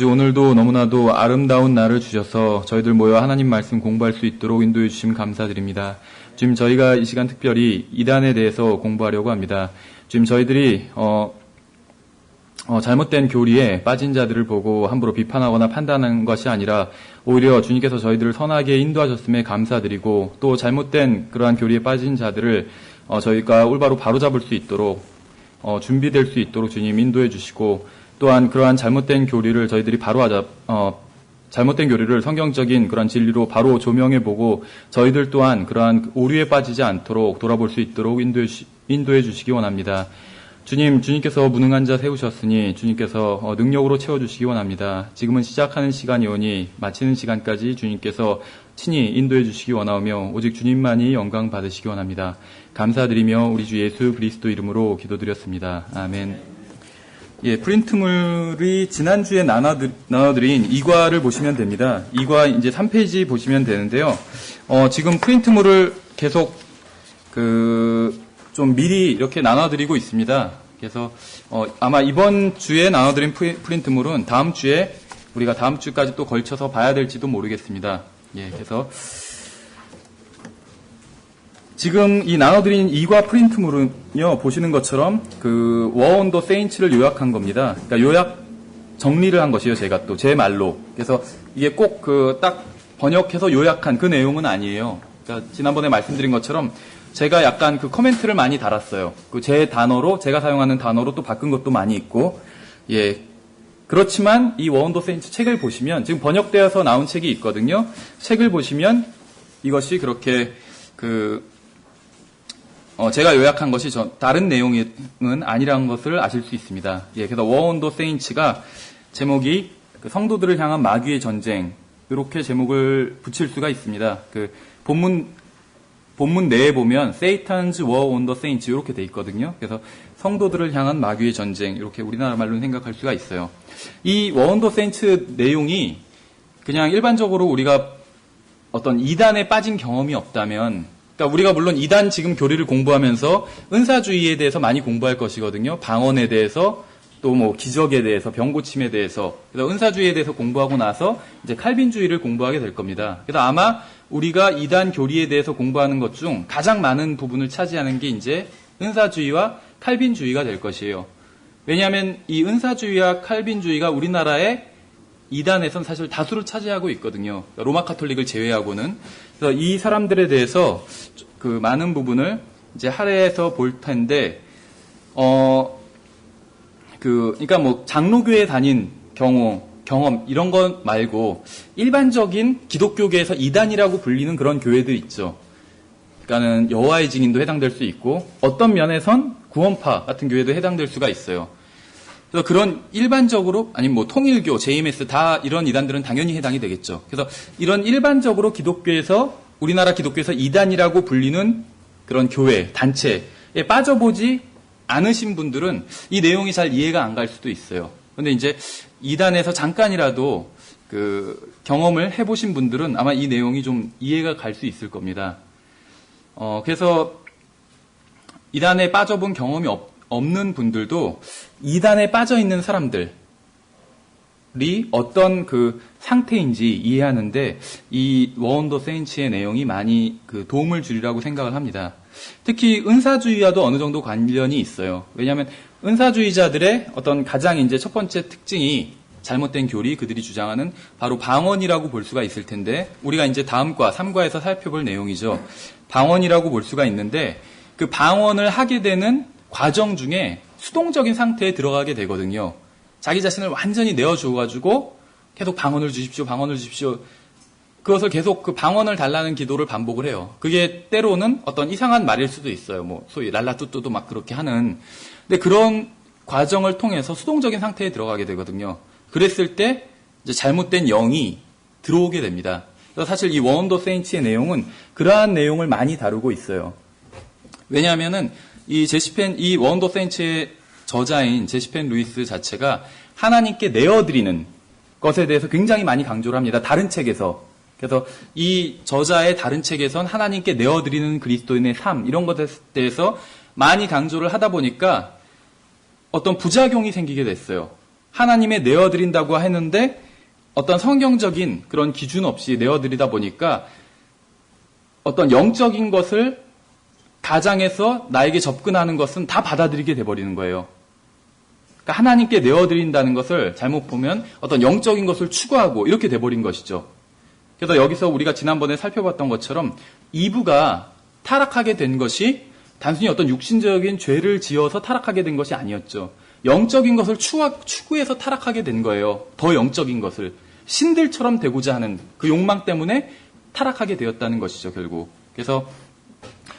오늘도 너무나도 아름다운 날을 주셔서 저희들 모여 하나님 말씀 공부할 수 있도록 인도해 주심 감사드립니다. 지금 저희가 이 시간 특별히 이단에 대해서 공부하려고 합니다. 지금 저희들이 잘못된 교리에 빠진 자들을 보고 함부로 비판하거나 판단하는 것이 아니라 오히려 주님께서 저희들을 선하게 인도하셨음에 감사드리고 또 잘못된 그러한 교리에 빠진 자들을 저희가 올바로 바로잡을 수 있도록 준비될 수 있도록 주님 인도해 주시고 또한 그러한 잘못된 교리를 저희들이 잘못된 교리를 성경적인 그런 진리로 바로 조명해보고 저희들 또한 그러한 오류에 빠지지 않도록 돌아볼 수 있도록 인도해 주시기 원합니다. 주님께서 무능한 자 세우셨으니 주님께서 능력으로 채워주시기 원합니다. 지금은 시작하는 시간이오니 마치는 시간까지 주님께서 친히 인도해 주시기 원하오며 오직 주님만이 영광 받으시기 원합니다. 감사드리며 우리 주 예수 그리스도 이름으로 기도드렸습니다. 아멘. 예, 프린트물이 지난주에 나눠드린 2과를 보시면 됩니다. 2과 이제 3페이지 보시면 되는데요. 지금 프린트물을 계속 좀 미리 이렇게 나눠드리고 있습니다. 그래서 아마 이번 주에 나눠드린 프린트물은 다음 주에 우리가 다음 주까지 또 걸쳐서 봐야 될지도 모르겠습니다. 예, 그래서 지금 이 나눠드린 2과 프린트물은요, 보시는 것처럼 War on the Saints를 요약한 겁니다. 그러니까 요약 정리를 한 것이에요, 제가 또 제 말로. 그래서 이게 꼭 딱 번역해서 요약한 그 내용은 아니에요. 그러니까 지난번에 말씀드린 것처럼 제가 약간 코멘트를 많이 달았어요. 제 단어로, 제가 사용하는 단어로 또 바꾼 것도 많이 있고, 예. 그렇지만 이 War on the Saints 책을 보시면 지금 번역되어서 나온 책이 있거든요. 책을 보시면 이것이 그렇게 제가 요약한 것이 다른 내용은 아니라는 것을 아실 수 있습니다. 예, 그래서 War on the Saints가 제목이 성도들을 향한 마귀의 전쟁, 이렇게 제목을 붙일 수가 있습니다. 본문 내에 보면 Satan's War on the Saints 이렇게 돼 있거든요. 그래서 성도들을 향한 마귀의 전쟁, 이렇게 우리나라 말로 생각할 수가 있어요. 이 War on the Saints 내용이 그냥 일반적으로 우리가 어떤 이단에 빠진 경험이 없다면, 그러니까 우리가 물론 이단 지금 교리를 공부하면서 은사주의에 대해서 많이 공부할 것이거든요. 방언에 대해서, 또 기적에 대해서, 병고침에 대해서. 그래서 은사주의에 대해서 공부하고 나서 이제 칼빈주의를 공부하게 될 겁니다. 그래서 아마 우리가 이단 교리에 대해서 공부하는 것 중 가장 많은 부분을 차지하는 게 이제 은사주의와 칼빈주의가 될 것이에요. 왜냐하면 이 은사주의와 칼빈주의가 우리나라의 이단에선 사실 다수를 차지하고 있거든요. 로마 카톨릭을 제외하고는. 그래서 이 사람들에 대해서 많은 부분을 이제 할애해서 볼 텐데, 그러니까 장로교에 다닌 경험, 이런 것 말고, 일반적인 기독교계에서 이단이라고 불리는 그런 교회들 있죠. 그러니까는 여호와의 증인도 해당될 수 있고, 어떤 면에선 구원파 같은 교회도 해당될 수가 있어요. 그래서 그런 일반적으로, 아니면 통일교, JMS 다 이런 이단들은 당연히 해당이 되겠죠. 그래서 이런 일반적으로 우리나라 기독교에서 이단이라고 불리는 그런 교회, 단체에 빠져보지 않으신 분들은 이 내용이 잘 이해가 안 갈 수도 있어요. 그런데 이제 이단에서 잠깐이라도 경험을 해보신 분들은 아마 이 내용이 좀 이해가 갈 수 있을 겁니다. 그래서 이단에 빠져본 경험이 없는 분들도 이단에 빠져 있는 사람들이 어떤 상태인지 이해하는데 이 War on the Saints의 내용이 많이 도움을 주리라고 생각을 합니다. 특히 은사주의와도 어느 정도 관련이 있어요. 왜냐하면 은사주의자들의 어떤 가장 이제 첫 번째 특징이 잘못된 교리, 그들이 주장하는 바로 방언이라고 볼 수가 있을 텐데, 우리가 이제 다음 과 3과에서 살펴볼 내용이죠. 방언이라고 볼 수가 있는데, 그 방언을 하게 되는 과정 중에 수동적인 상태에 들어가게 되거든요. 자기 자신을 완전히 내어주어가지고 계속 방언을 주십시오. 그것을 계속 방언을 달라는 기도를 반복을 해요. 그게 때로는 어떤 이상한 말일 수도 있어요. 소위 랄라뚜뚜도 막 그렇게 하는. 근데 그런 과정을 통해서 수동적인 상태에 들어가게 되거든요. 그랬을 때 이제 잘못된 영이 들어오게 됩니다. 그래서 사실 이 War on the Saints의 내용은 그러한 내용을 많이 다루고 있어요. 왜냐하면은 이 War on the Saints의 저자인 제시펜 루이스 자체가 하나님께 내어드리는 것에 대해서 굉장히 많이 강조를 합니다. 다른 책에서. 그래서 이 저자의 다른 책에선 하나님께 내어드리는 그리스도인의 삶, 이런 것에 대해서 많이 강조를 하다 보니까 어떤 부작용이 생기게 됐어요. 하나님의 내어드린다고 했는데 어떤 성경적인 그런 기준 없이 내어드리다 보니까 어떤 영적인 것을 가장해서 나에게 접근하는 것은 다 받아들이게 돼버리는 거예요. 그러니까 하나님께 내어드린다는 것을 잘못 보면 어떤 영적인 것을 추구하고 이렇게 돼버린 것이죠. 그래서 여기서 우리가 지난번에 살펴봤던 것처럼 이브가 타락하게 된 것이 단순히 어떤 육신적인 죄를 지어서 타락하게 된 것이 아니었죠. 영적인 것을 추구해서 타락하게 된 거예요. 더 영적인 것을. 신들처럼 되고자 하는 그 욕망 때문에 타락하게 되었다는 것이죠, 결국. 그래서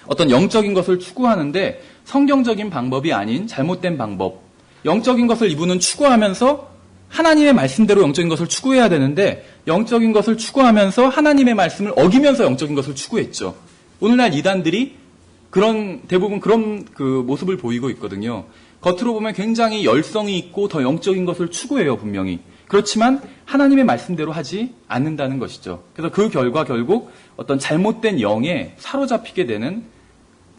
어떤 영적인 것을 추구하는데 성경적인 방법이 아닌 잘못된 방법. 영적인 것을 이분은 추구하면서 하나님의 말씀대로 영적인 것을 추구해야 되는데 영적인 것을 추구하면서 하나님의 말씀을 어기면서 영적인 것을 추구했죠. 오늘날 이단들이 대부분 그런 그 모습을 보이고 있거든요. 겉으로 보면 굉장히 열성이 있고 더 영적인 것을 추구해요, 분명히. 그렇지만 하나님의 말씀대로 하지 않는다는 것이죠. 그래서 그 결과 결국 어떤 잘못된 영에 사로잡히게 되는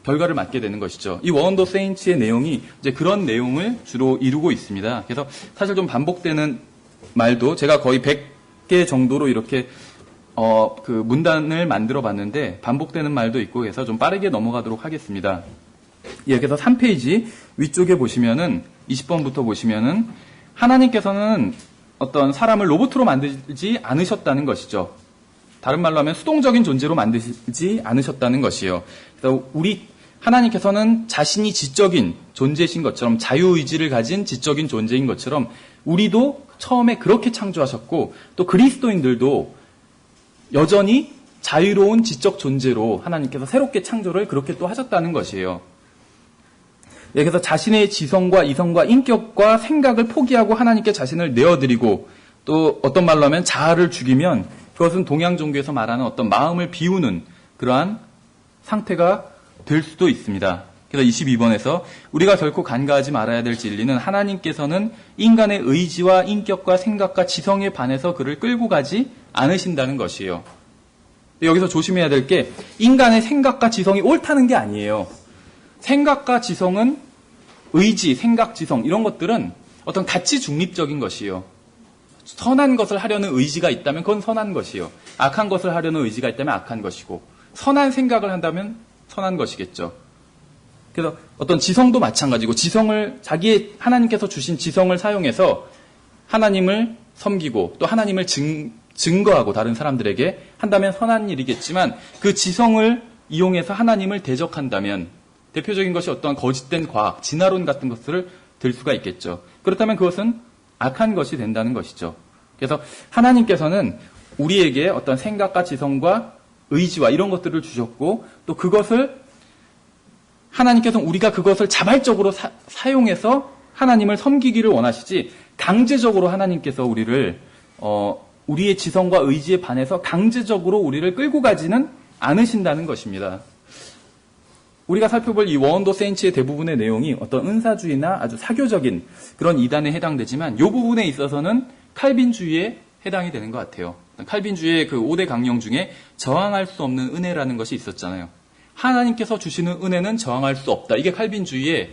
결과를 맞게 되는 것이죠. 이 워헌더 세인츠의 내용이 이제 그런 내용을 주로 이루고 있습니다. 그래서 사실 좀 반복되는 말도 제가 거의 100개 정도로 이렇게 그 문단을 만들어 봤는데 반복되는 말도 있고 해서 좀 빠르게 넘어가도록 하겠습니다. 예, 그래서 3페이지 위쪽에 보시면은 20번부터 보시면은 하나님께서는 어떤 사람을 로봇으로 만들지 않으셨다는 것이죠. 다른 말로 하면 수동적인 존재로 만들지 않으셨다는 것이에요. 그래서 하나님께서는 자신이 지적인 존재이신 것처럼 자유의지를 가진 지적인 존재인 것처럼 우리도 처음에 그렇게 창조하셨고 또 그리스도인들도 여전히 자유로운 지적 존재로 하나님께서 새롭게 창조를 그렇게 또 하셨다는 것이에요. 그래서 자신의 지성과 이성과 인격과 생각을 포기하고 하나님께 자신을 내어드리고 또 어떤 말로 하면 자아를 죽이면 그것은 동양 종교에서 말하는 어떤 마음을 비우는 그러한 상태가 될 수도 있습니다. 그래서 22번에서 우리가 결코 간과하지 말아야 될 진리는 하나님께서는 인간의 의지와 인격과 생각과 지성에 반해서 그를 끌고 가지 않으신다는 것이에요. 여기서 조심해야 될 게 인간의 생각과 지성이 옳다는 게 아니에요. 생각과 지성은 의지, 생각, 지성 이런 것들은 어떤 가치 중립적인 것이에요. 선한 것을 하려는 의지가 있다면 그건 선한 것이에요. 악한 것을 하려는 의지가 있다면 악한 것이고 선한 생각을 한다면 선한 것이겠죠. 그래서 어떤 지성도 마찬가지고 지성을 하나님께서 주신 지성을 사용해서 하나님을 섬기고 또 하나님을 증거하고 다른 사람들에게 한다면 선한 일이겠지만 그 지성을 이용해서 하나님을 대적한다면 대표적인 것이 어떤 거짓된 과학, 진화론 같은 것들을 들 수가 있겠죠. 그렇다면 그것은 악한 것이 된다는 것이죠. 그래서 하나님께서는 우리에게 어떤 생각과 지성과 의지와 이런 것들을 주셨고 또 그것을 하나님께서는 우리가 그것을 자발적으로 사용해서 하나님을 섬기기를 원하시지 강제적으로 하나님께서 우리를 우리의 지성과 의지에 반해서 강제적으로 우리를 끌고 가지는 않으신다는 것입니다. 우리가 살펴볼 이 워헌더 세인츠의 대부분의 내용이 어떤 은사주의나 아주 사교적인 그런 이단에 해당되지만 이 부분에 있어서는 칼빈주의에 해당이 되는 것 같아요. 칼빈주의의 그 5대 강령 중에 저항할 수 없는 은혜라는 것이 있었잖아요. 하나님께서 주시는 은혜는 저항할 수 없다. 이게 칼빈주의의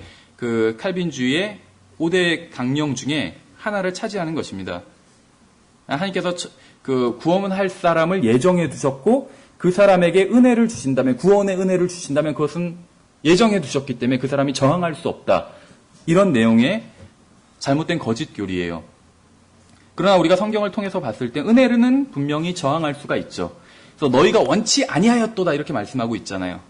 5대 강령 중에 하나를 차지하는 것입니다. 하나님께서 그 구원할 사람을 예정해 두셨고 그 사람에게 은혜를 주신다면 구원의 은혜를 주신다면 그것은 예정해 두셨기 때문에 그 사람이 저항할 수 없다. 이런 내용의 잘못된 거짓 교리예요. 그러나 우리가 성경을 통해서 봤을 때 은혜는 분명히 저항할 수가 있죠. 그래서 너희가 원치 아니하였도다 이렇게 말씀하고 있잖아요.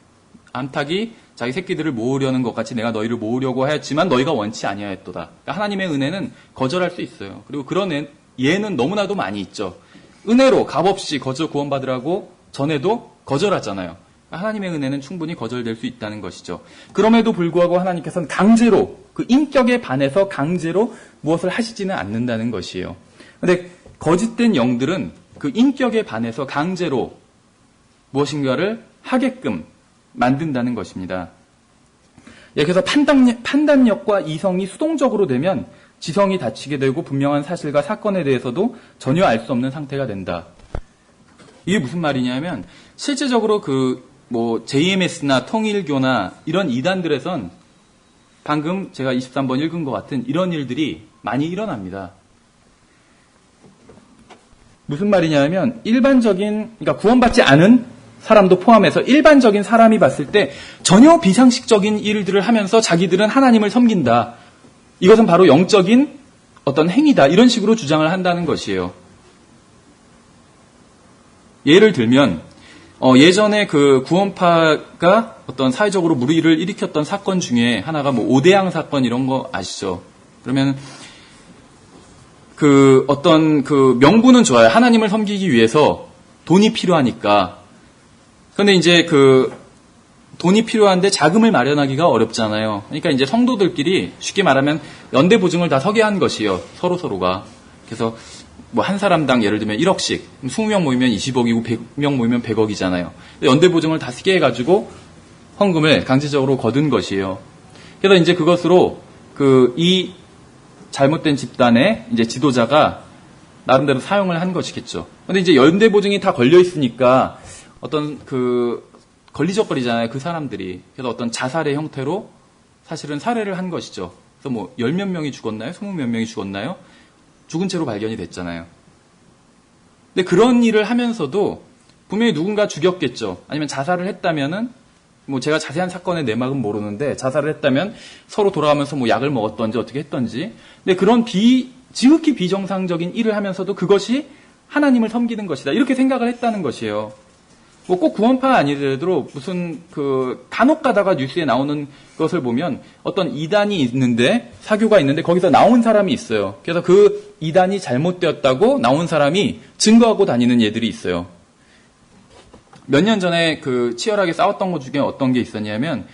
암탉이 자기 새끼들을 모으려는 것 같이 내가 너희를 모으려고 하였지만 너희가 원치 아니하였도다. 그러니까 하나님의 은혜는 거절할 수 있어요. 그리고 그런 예는 너무나도 많이 있죠. 은혜로 값없이 거저 구원받으라고 전에도 거절하잖아요. 하나님의 은혜는 충분히 거절될 수 있다는 것이죠. 그럼에도 불구하고 하나님께서는 강제로 그 인격에 반해서 강제로 무엇을 하시지는 않는다는 것이에요. 그런데 거짓된 영들은 그 인격에 반해서 강제로 무엇인가를 하게끔 만든다는 것입니다. 그래서 판단력과 이성이 수동적으로 되면 지성이 닫히게 되고 분명한 사실과 사건에 대해서도 전혀 알 수 없는 상태가 된다. 이게 무슨 말이냐면 실제적으로 JMS나 통일교나 이런 이단들에선 방금 제가 23번 읽은 것 같은 이런 일들이 많이 일어납니다. 무슨 말이냐면 그러니까 구원받지 않은 사람도 포함해서 일반적인 사람이 봤을 때 전혀 비상식적인 일들을 하면서 자기들은 하나님을 섬긴다. 이것은 바로 영적인 어떤 행위다. 이런 식으로 주장을 한다는 것이에요. 예를 들면 예전에 그 구원파가 어떤 사회적으로 물의를 일으켰던 사건 중에 하나가 뭐 오대양 사건 이런 거 아시죠? 그러면 그 어떤 그 명분은 좋아요. 하나님을 섬기기 위해서 돈이 필요하니까. 그런데 이제 그 돈이 필요한데 자금을 마련하기가 어렵잖아요. 그러니까 이제 성도들끼리 쉽게 말하면 연대 보증을 다 서게 한 것이에요. 서로가. 그래서 뭐 한 사람당 예를 들면 1억씩, 20명 모이면 20억이고 100명 모이면 100억이잖아요. 연대 보증을 다 쓰게 해가지고 헌금을 강제적으로 거둔 것이에요. 그래서 이제 그것으로 이 잘못된 집단의 이제 지도자가 나름대로 사용을 한 것이겠죠. 근데 이제 연대 보증이 다 걸려 있으니까 어떤 걸리적거리잖아요. 그 사람들이. 그래서 어떤 자살의 형태로 사실은 살해를 한 것이죠. 그래서 뭐 10몇 명이 죽었나요? 20몇 명이 죽었나요? 죽은 채로 발견이 됐잖아요. 근데 그런 일을 하면서도 분명히 누군가 죽였겠죠. 아니면 자살을 했다면은 뭐 제가 자세한 사건의 내막은 모르는데 자살을 했다면 서로 돌아가면서 뭐 약을 먹었던지 어떻게 했던지. 근데 그런 지극히 비정상적인 일을 하면서도 그것이 하나님을 섬기는 것이다. 이렇게 생각을 했다는 것이에요. 뭐 꼭 구원파 아니더라도 무슨 간혹 가다가 뉴스에 나오는 것을 보면 어떤 이단이 있는데 사교가 있는데 거기서 나온 사람이 있어요. 그래서 그 이단이 잘못되었다고 나온 사람이 증거하고 다니는 예들이 있어요. 몇 년 전에 치열하게 싸웠던 것 중에 어떤 게 있었냐면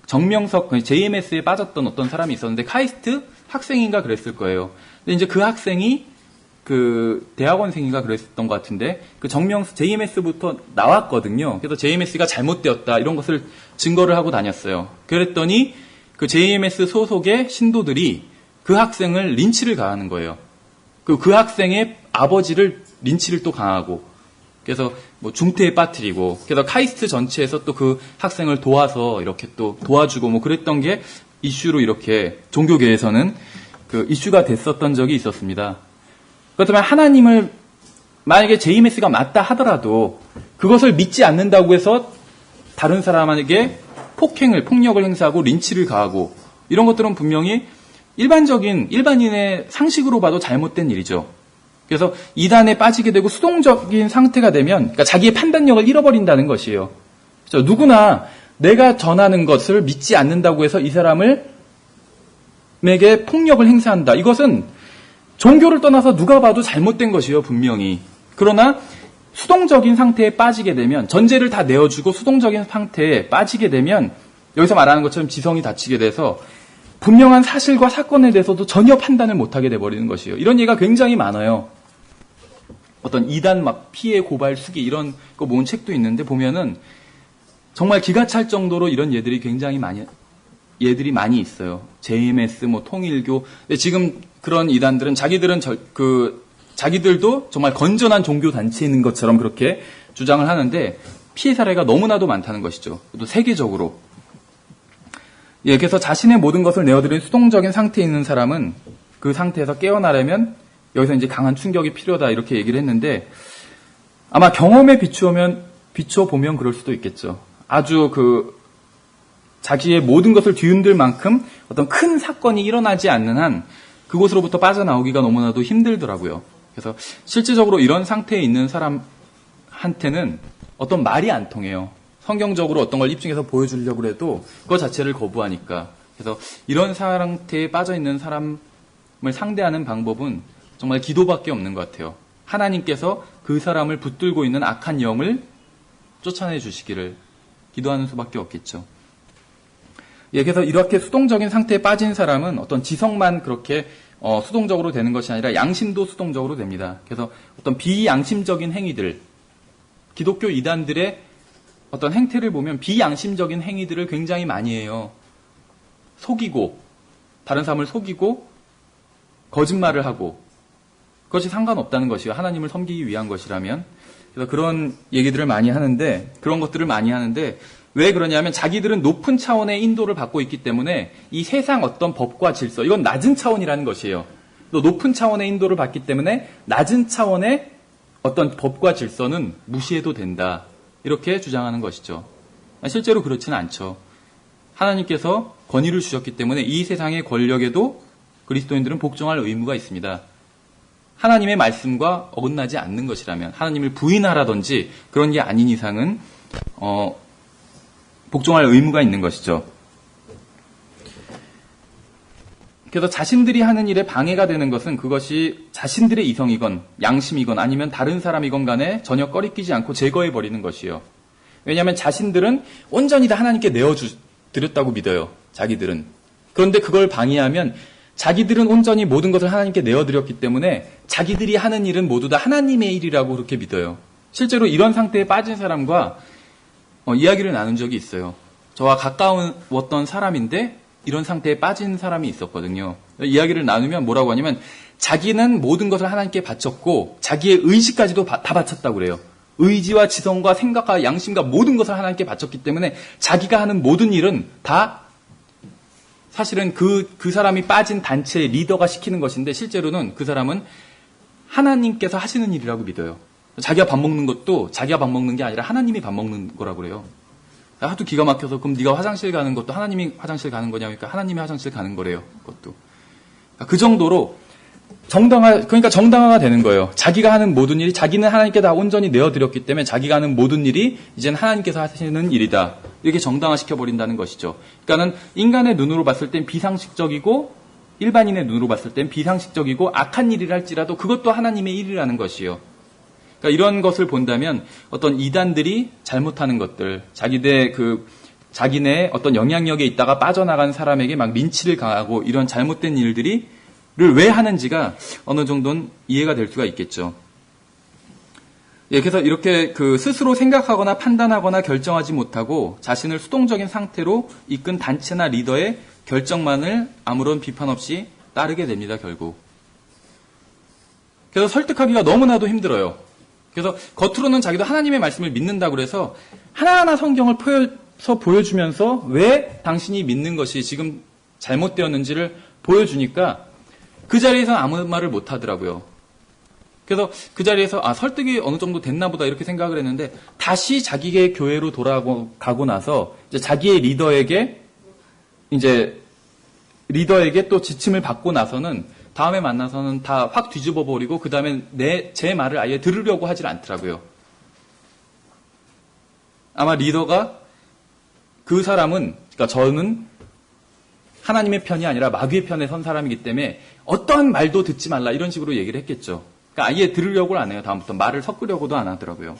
정명석 JMS에 빠졌던 어떤 사람이 있었는데 카이스트 학생인가 그랬을 거예요. 근데 이제 그 학생이 대학원생인가 그랬던 것 같은데, JMS부터 나왔거든요. 그래서 JMS가 잘못되었다, 이런 것을 증거를 하고 다녔어요. 그랬더니, JMS 소속의 신도들이 그 학생을 린치를 가하는 거예요. 그 학생의 아버지를 린치를 또 강하고, 그래서 뭐 중태에 빠뜨리고, 그래서 카이스트 전체에서 또 그 학생을 도와서 이렇게 또 도와주고 뭐 그랬던 게 이슈로 이렇게 종교계에서는 이슈가 됐었던 적이 있었습니다. 그렇다면 하나님을 만약에 JMS가 맞다 하더라도 그것을 믿지 않는다고 해서 다른 사람에게 폭력을 행사하고 린치를 가하고 이런 것들은 분명히 일반인의 상식으로 봐도 잘못된 일이죠. 그래서 이단에 빠지게 되고 수동적인 상태가 되면 그러니까 자기의 판단력을 잃어버린다는 것이에요. 그렇죠? 누구나 내가 전하는 것을 믿지 않는다고 해서 이 사람에게 폭력을 행사한다. 이것은 종교를 떠나서 누가 봐도 잘못된 것이에요, 분명히. 그러나 수동적인 상태에 빠지게 되면, 전제를 다 내어주고 수동적인 상태에 빠지게 되면 여기서 말하는 것처럼 지성이 닫히게 돼서 분명한 사실과 사건에 대해서도 전혀 판단을 못하게 돼버리는 것이에요. 이런 예가 굉장히 많아요. 어떤 이단 피해 고발 수기 이런 거 모은 책도 있는데 보면은 정말 기가 찰 정도로 이런 예들이 예들이 많이 있어요. JMS, 통일교. 근데 지금 그런 이단들은 자기들도 정말 건전한 종교 단체인 것처럼 그렇게 주장을 하는데 피해 사례가 너무나도 많다는 것이죠. 또 세계적으로. 그래서 자신의 모든 것을 내어드린 수동적인 상태에 있는 사람은 그 상태에서 깨어나려면 여기서 이제 강한 충격이 필요하다 이렇게 얘기를 했는데 아마 경험에 비춰보면 그럴 수도 있겠죠. 아주 자기의 모든 것을 뒤흔들 만큼 어떤 큰 사건이 일어나지 않는 한 그곳으로부터 빠져나오기가 너무나도 힘들더라고요. 그래서 실질적으로 이런 상태에 있는 사람한테는 어떤 말이 안 통해요. 성경적으로 어떤 걸 입증해서 보여주려고 해도 그거 자체를 거부하니까. 그래서 이런 상태에 빠져있는 사람을 상대하는 방법은 정말 기도밖에 없는 것 같아요. 하나님께서 그 사람을 붙들고 있는 악한 영을 쫓아내 주시기를 기도하는 수밖에 없겠죠. 그래서 이렇게 수동적인 상태에 빠진 사람은 어떤 지성만 그렇게 수동적으로 되는 것이 아니라 양심도 수동적으로 됩니다. 그래서 어떤 비양심적인 행위들, 기독교 이단들의 어떤 행태를 보면 비양심적인 행위들을 굉장히 많이 해요. 속이고, 다른 사람을 속이고, 거짓말을 하고, 그것이 상관없다는 것이요. 하나님을 섬기기 위한 것이라면. 그래서 그런 얘기들을 많이 하는데, 그런 것들을 많이 하는데, 왜 그러냐면 자기들은 높은 차원의 인도를 받고 있기 때문에 이 세상 어떤 법과 질서, 이건 낮은 차원이라는 것이에요. 또 높은 차원의 인도를 받기 때문에 낮은 차원의 어떤 법과 질서는 무시해도 된다. 이렇게 주장하는 것이죠. 실제로 그렇지는 않죠. 하나님께서 권위를 주셨기 때문에 이 세상의 권력에도 그리스도인들은 복종할 의무가 있습니다. 하나님의 말씀과 어긋나지 않는 것이라면, 하나님을 부인하라든지 그런 게 아닌 이상은 복종할 의무가 있는 것이죠. 그래서 자신들이 하는 일에 방해가 되는 것은 그것이 자신들의 이성이건 양심이건 아니면 다른 사람이건 간에 전혀 꺼리끼지 않고 제거해버리는 것이요. 왜냐하면 자신들은 온전히 다 하나님께 내어드렸다고 믿어요. 자기들은. 그런데 그걸 방해하면 자기들은 온전히 모든 것을 하나님께 내어드렸기 때문에 자기들이 하는 일은 모두 다 하나님의 일이라고 그렇게 믿어요. 실제로 이런 상태에 빠진 사람과 이야기를 나눈 적이 있어요. 저와 가까웠던 사람인데 이런 상태에 빠진 사람이 있었거든요. 이야기를 나누면 뭐라고 하냐면 자기는 모든 것을 하나님께 바쳤고 자기의 의지까지도 다 바쳤다고 그래요. 의지와 지성과 생각과 양심과 모든 것을 하나님께 바쳤기 때문에 자기가 하는 모든 일은 다 사실은 그 사람이 빠진 단체의 리더가 시키는 것인데 실제로는 그 사람은 하나님께서 하시는 일이라고 믿어요. 자기가 밥 먹는 것도 자기가 밥 먹는 게 아니라 하나님이 밥 먹는 거라고 그래요. 하도 기가 막혀서 그럼 네가 화장실 가는 것도 하나님이 화장실 가는 거냐니까 하나님이 화장실 가는 거래요. 그것도. 그 정도로 정당화가 되는 거예요. 자기가 하는 모든 일이 자기는 하나님께 다 온전히 내어드렸기 때문에 자기가 하는 모든 일이 이제는 하나님께서 하시는 일이다. 이렇게 정당화시켜버린다는 것이죠. 그러니까는 인간의 눈으로 봤을 땐 비상식적이고 일반인의 눈으로 봤을 땐 비상식적이고 악한 일이라 할지라도 그것도 하나님의 일이라는 것이요. 그러니까 이런 것을 본다면 어떤 이단들이 잘못하는 것들, 자기네 어떤 영향력에 있다가 빠져나간 사람에게 막 린치를 가하고 이런 잘못된 일들을 왜 하는지가 어느 정도는 이해가 될 수가 있겠죠. 예, 그래서 이렇게 스스로 생각하거나 판단하거나 결정하지 못하고 자신을 수동적인 상태로 이끈 단체나 리더의 결정만을 아무런 비판 없이 따르게 됩니다, 결국. 그래서 설득하기가 너무나도 힘들어요. 그래서 겉으로는 자기도 하나님의 말씀을 믿는다고 그래서 하나하나 성경을 보여주면서 왜 당신이 믿는 것이 지금 잘못되었는지를 보여주니까 그 자리에서 아무 말을 못 하더라고요. 그래서 그 자리에서 설득이 어느 정도 됐나 보다 이렇게 생각을 했는데 다시 자기의 교회로 돌아가고 나서 이제 자기의 리더에게 또 지침을 받고 나서는 다음에 만나서는 다 확 뒤집어 버리고 그 다음에 제 말을 아예 들으려고 하질 않더라고요. 아마 리더가 그 사람은, 그러니까 저는 하나님의 편이 아니라 마귀의 편에 선 사람이기 때문에 어떠한 말도 듣지 말라 이런 식으로 얘기를 했겠죠. 그러니까 아예 들으려고는 안 해요. 다음부터 말을 섞으려고도 안 하더라고요.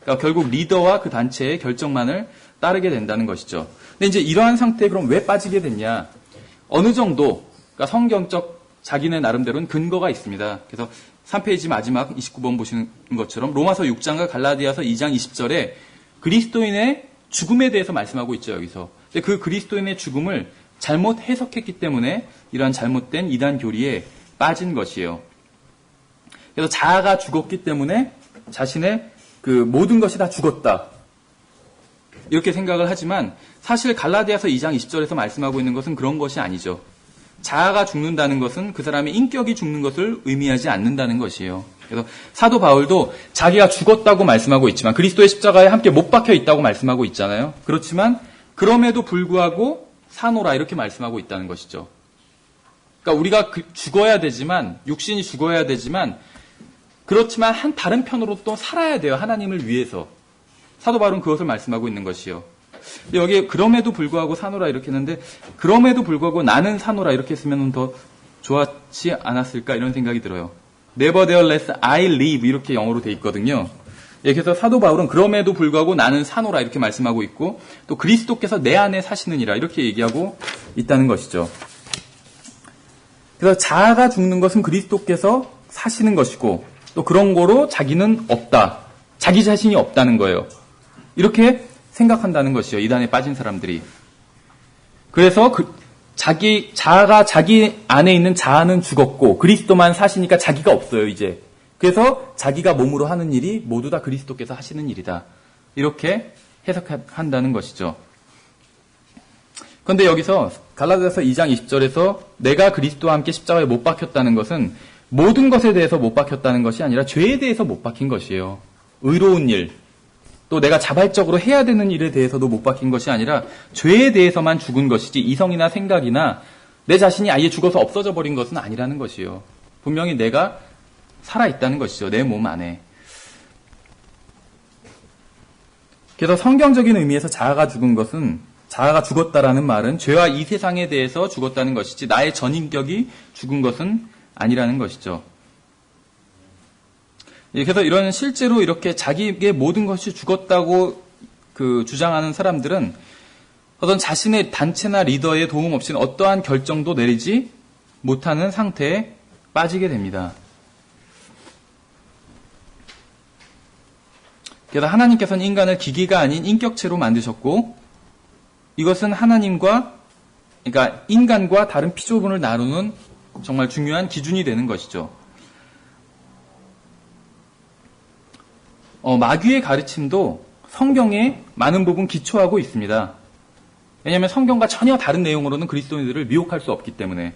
그러니까 결국 리더와 그 단체의 결정만을 따르게 된다는 것이죠. 근데 이제 이러한 상태에 그럼 왜 빠지게 됐냐? 어느 정도, 그러니까 성경적 자기네 나름대로는 근거가 있습니다. 그래서 3페이지 마지막 29번 보시는 것처럼 로마서 6장과 갈라디아서 2장 20절에 그리스도인의 죽음에 대해서 말씀하고 있죠, 여기서. 근데 그 그리스도인의 죽음을 잘못 해석했기 때문에 이러한 잘못된 이단 교리에 빠진 것이에요. 그래서 자아가 죽었기 때문에 자신의 모든 것이 다 죽었다. 이렇게 생각을 하지만 사실 갈라디아서 2장 20절에서 말씀하고 있는 것은 그런 것이 아니죠. 자아가 죽는다는 것은 그 사람의 인격이 죽는 것을 의미하지 않는다는 것이에요. 그래서 사도 바울도 자기가 죽었다고 말씀하고 있지만 그리스도의 십자가에 함께 못 박혀 있다고 말씀하고 있잖아요. 그렇지만 그럼에도 불구하고 사노라 이렇게 말씀하고 있다는 것이죠. 그러니까 우리가 죽어야 되지만 육신이 죽어야 되지만 그렇지만 다른 편으로 또 살아야 돼요. 하나님을 위해서. 사도 바울은 그것을 말씀하고 있는 것이요. 여기에 그럼에도 불구하고 사노라 이렇게 했는데 그럼에도 불구하고 나는 사노라 이렇게 했으면 더 좋았지 않았을까 이런 생각이 들어요. Nevertheless I live 이렇게 영어로 돼 있거든요. 그래서 사도 바울은 그럼에도 불구하고 나는 사노라 이렇게 말씀하고 있고 또 그리스도께서 내 안에 사시느니라 이렇게 얘기하고 있다는 것이죠. 그래서 자아가 죽는 것은 그리스도께서 사시는 것이고 또 그런 거로 자기는 없다. 자기 자신이 없다는 거예요. 이렇게 생각한다는 것이요. 이단에 빠진 사람들이. 그래서 자아가 자기 안에 있는 자아는 죽었고 그리스도만 사시니까 자기가 없어요, 이제. 그래서 자기가 몸으로 하는 일이 모두 다 그리스도께서 하시는 일이다. 이렇게 해석한다는 것이죠. 그런데 여기서 갈라디아서 2장 20절에서 내가 그리스도와 함께 십자가에 못 박혔다는 것은 모든 것에 대해서 못 박혔다는 것이 아니라 죄에 대해서 못 박힌 것이에요. 의로운 일, 또 내가 자발적으로 해야 되는 일에 대해서도 못 박힌 것이 아니라 죄에 대해서만 죽은 것이지 이성이나 생각이나 내 자신이 아예 죽어서 없어져 버린 것은 아니라는 것이요. 분명히 내가 살아있다는 것이죠. 내 몸 안에. 그래서 성경적인 의미에서 자아가 죽었다라는 말은 죄와 이 세상에 대해서 죽었다는 것이지 나의 전인격이 죽은 것은 아니라는 것이죠. 그래서 이런 실제로 이렇게 자기의 모든 것이 죽었다고 주장하는 사람들은 어떤 자신의 단체나 리더의 도움 없이는 어떠한 결정도 내리지 못하는 상태에 빠지게 됩니다. 그래서 하나님께서는 인간을 기계가 아닌 인격체로 만드셨고 이것은 그러니까 인간과 다른 피조물을 나누는 정말 중요한 기준이 되는 것이죠. 마귀의 가르침도 성경에 많은 부분 기초하고 있습니다. 왜냐하면 성경과 전혀 다른 내용으로는 그리스도인들을 미혹할 수 없기 때문에.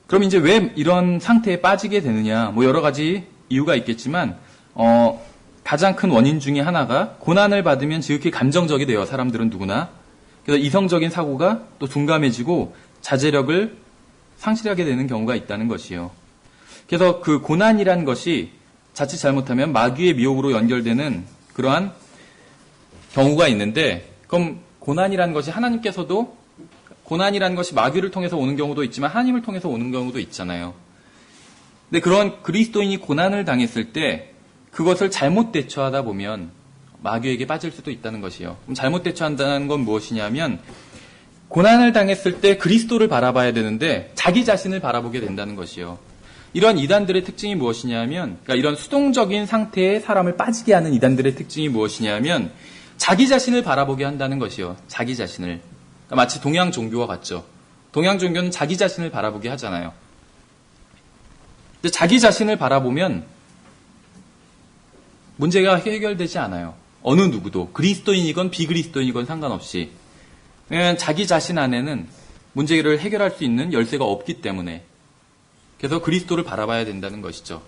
그럼 이제 왜 이런 상태에 빠지게 되느냐? 여러 가지 이유가 있겠지만, 가장 큰 원인 중에 하나가 고난을 받으면 지극히 감정적이 돼요. 사람들은 누구나. 그래서 이성적인 사고가 또 둔감해지고 자제력을 상실하게 되는 경우가 있다는 것이에요. 그래서 그 고난이란 것이 자칫 잘못하면 마귀의 미혹으로 연결되는 그러한 경우가 있는데, 그럼 고난이라는 것이 고난이라는 것이 마귀를 통해서 오는 경우도 있지만 하나님을 통해서 오는 경우도 있잖아요. 근데 그런 그리스도인이 고난을 당했을 때 그것을 잘못 대처하다 보면 마귀에게 빠질 수도 있다는 것이에요. 그럼 잘못 대처한다는 건 무엇이냐면 고난을 당했을 때 그리스도를 바라봐야 되는데 자기 자신을 바라보게 된다는 것이에요. 이런 이단들의 특징이 무엇이냐면, 그러니까 이런 수동적인 상태에 사람을 빠지게 하는 이단들의 특징이 무엇이냐면 자기 자신을 바라보게 한다는 것이요. 자기 자신을. 그러니까 마치 동양 종교와 같죠. 동양 종교는 자기 자신을 바라보게 하잖아요. 근데 자기 자신을 바라보면 문제가 해결되지 않아요. 어느 누구도. 그리스도인이건 비그리스도인이건 상관없이. 왜냐하면 자기 자신 안에는 문제를 해결할 수 있는 열쇠가 없기 때문에. 그래서 그리스도를 바라봐야 된다는 것이죠.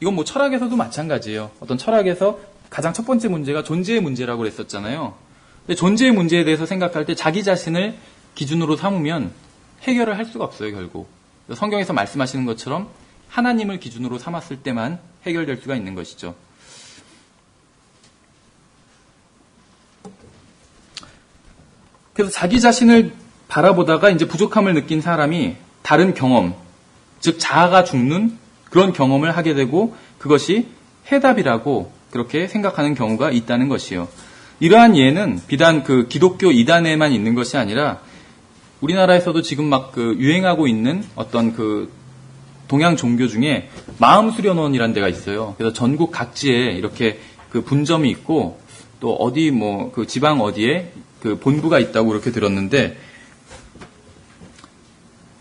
이건 철학에서도 마찬가지예요. 어떤 철학에서 가장 첫 번째 문제가 존재의 문제라고 그랬었잖아요. 근데 존재의 문제에 대해서 생각할 때 자기 자신을 기준으로 삼으면 해결을 할 수가 없어요, 결국. 성경에서 말씀하시는 것처럼 하나님을 기준으로 삼았을 때만 해결될 수가 있는 것이죠. 그래서 자기 자신을 바라보다가 이제 부족함을 느낀 사람이 다른 경험, 즉 자아가 죽는 그런 경험을 하게 되고 그것이 해답이라고 그렇게 생각하는 경우가 있다는 것이요. 이러한 예는 비단 기독교 이단에만 있는 것이 아니라 우리나라에서도 지금 유행하고 있는 어떤 동양 종교 중에 마음수련원이라는 데가 있어요. 그래서 전국 각지에 이렇게 분점이 있고 또 어디 지방 어디에 본부가 있다고 그렇게 들었는데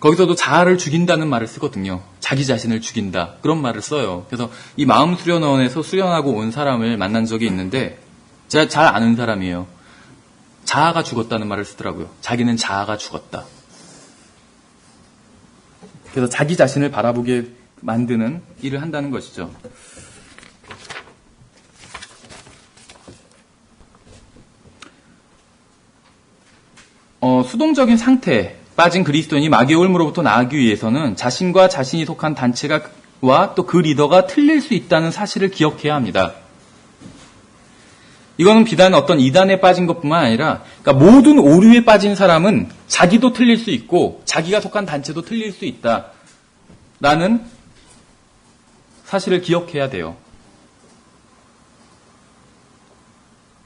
거기서도 자아를 죽인다는 말을 쓰거든요. 자기 자신을 죽인다. 그런 말을 써요. 그래서 이 마음수련원에서 수련하고 온 사람을 만난 적이 있는데 제가 잘 아는 사람이에요. 자아가 죽었다는 말을 쓰더라고요. 자기는 자아가 죽었다. 그래서 자기 자신을 바라보게 만드는 일을 한다는 것이죠. 수동적인 상태에 빠진 그리스도인이 마귀의 올무로부터 나가기 위해서는 자신과 자신이 속한 단체와 또 그 리더가 틀릴 수 있다는 사실을 기억해야 합니다. 이거는 비단 어떤 이단에 빠진 것뿐만 아니라 그러니까 모든 오류에 빠진 사람은 자기도 틀릴 수 있고 자기가 속한 단체도 틀릴 수 있다라는 사실을 기억해야 돼요.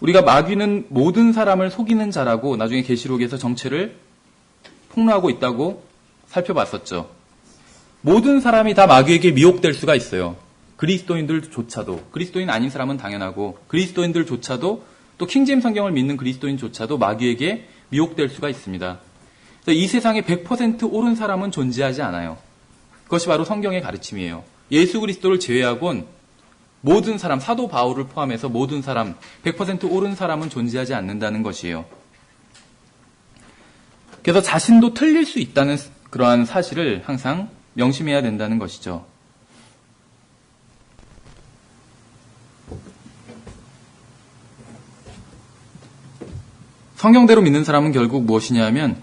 우리가 마귀는 모든 사람을 속이는 자라고 나중에 계시록에서 정체를 폭로하고 있다고 살펴봤었죠. 모든 사람이 다 마귀에게 미혹될 수가 있어요. 그리스도인들조차도, 그리스도인 아닌 사람은 당연하고 그리스도인들조차도 또 킹제임 성경을 믿는 그리스도인조차도 마귀에게 미혹될 수가 있습니다. 그래서 이 세상에 100% 옳은 사람은 존재하지 않아요. 그것이 바로 성경의 가르침이에요. 예수 그리스도를 제외하곤 모든 사람, 사도 바울을 포함해서 모든 사람, 100% 옳은 사람은 존재하지 않는다는 것이에요. 그래서 자신도 틀릴 수 있다는 그러한 사실을 항상 명심해야 된다는 것이죠. 성경대로 믿는 사람은 결국 무엇이냐 하면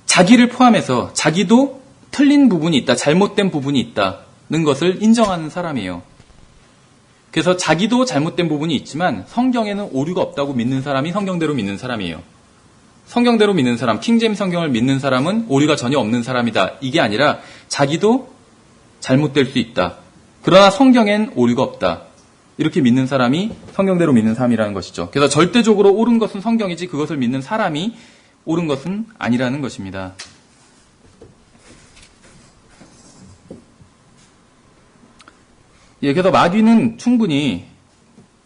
자기를 포함해서 자기도 틀린 부분이 있다, 잘못된 부분이 있다는 것을 인정하는 사람이에요. 그래서 자기도 잘못된 부분이 있지만 성경에는 오류가 없다고 믿는 사람이 성경대로 믿는 사람이에요. 성경대로 믿는 사람, 킹제임스 성경을 믿는 사람은 오류가 전혀 없는 사람이다. 이게 아니라 자기도 잘못될 수 있다. 그러나 성경엔 오류가 없다. 이렇게 믿는 사람이 성경대로 믿는 사람이라는 것이죠. 그래서 절대적으로 옳은 것은 성경이지 그것을 믿는 사람이 옳은 것은 아니라는 것입니다. 예, 그래서 마귀는 충분히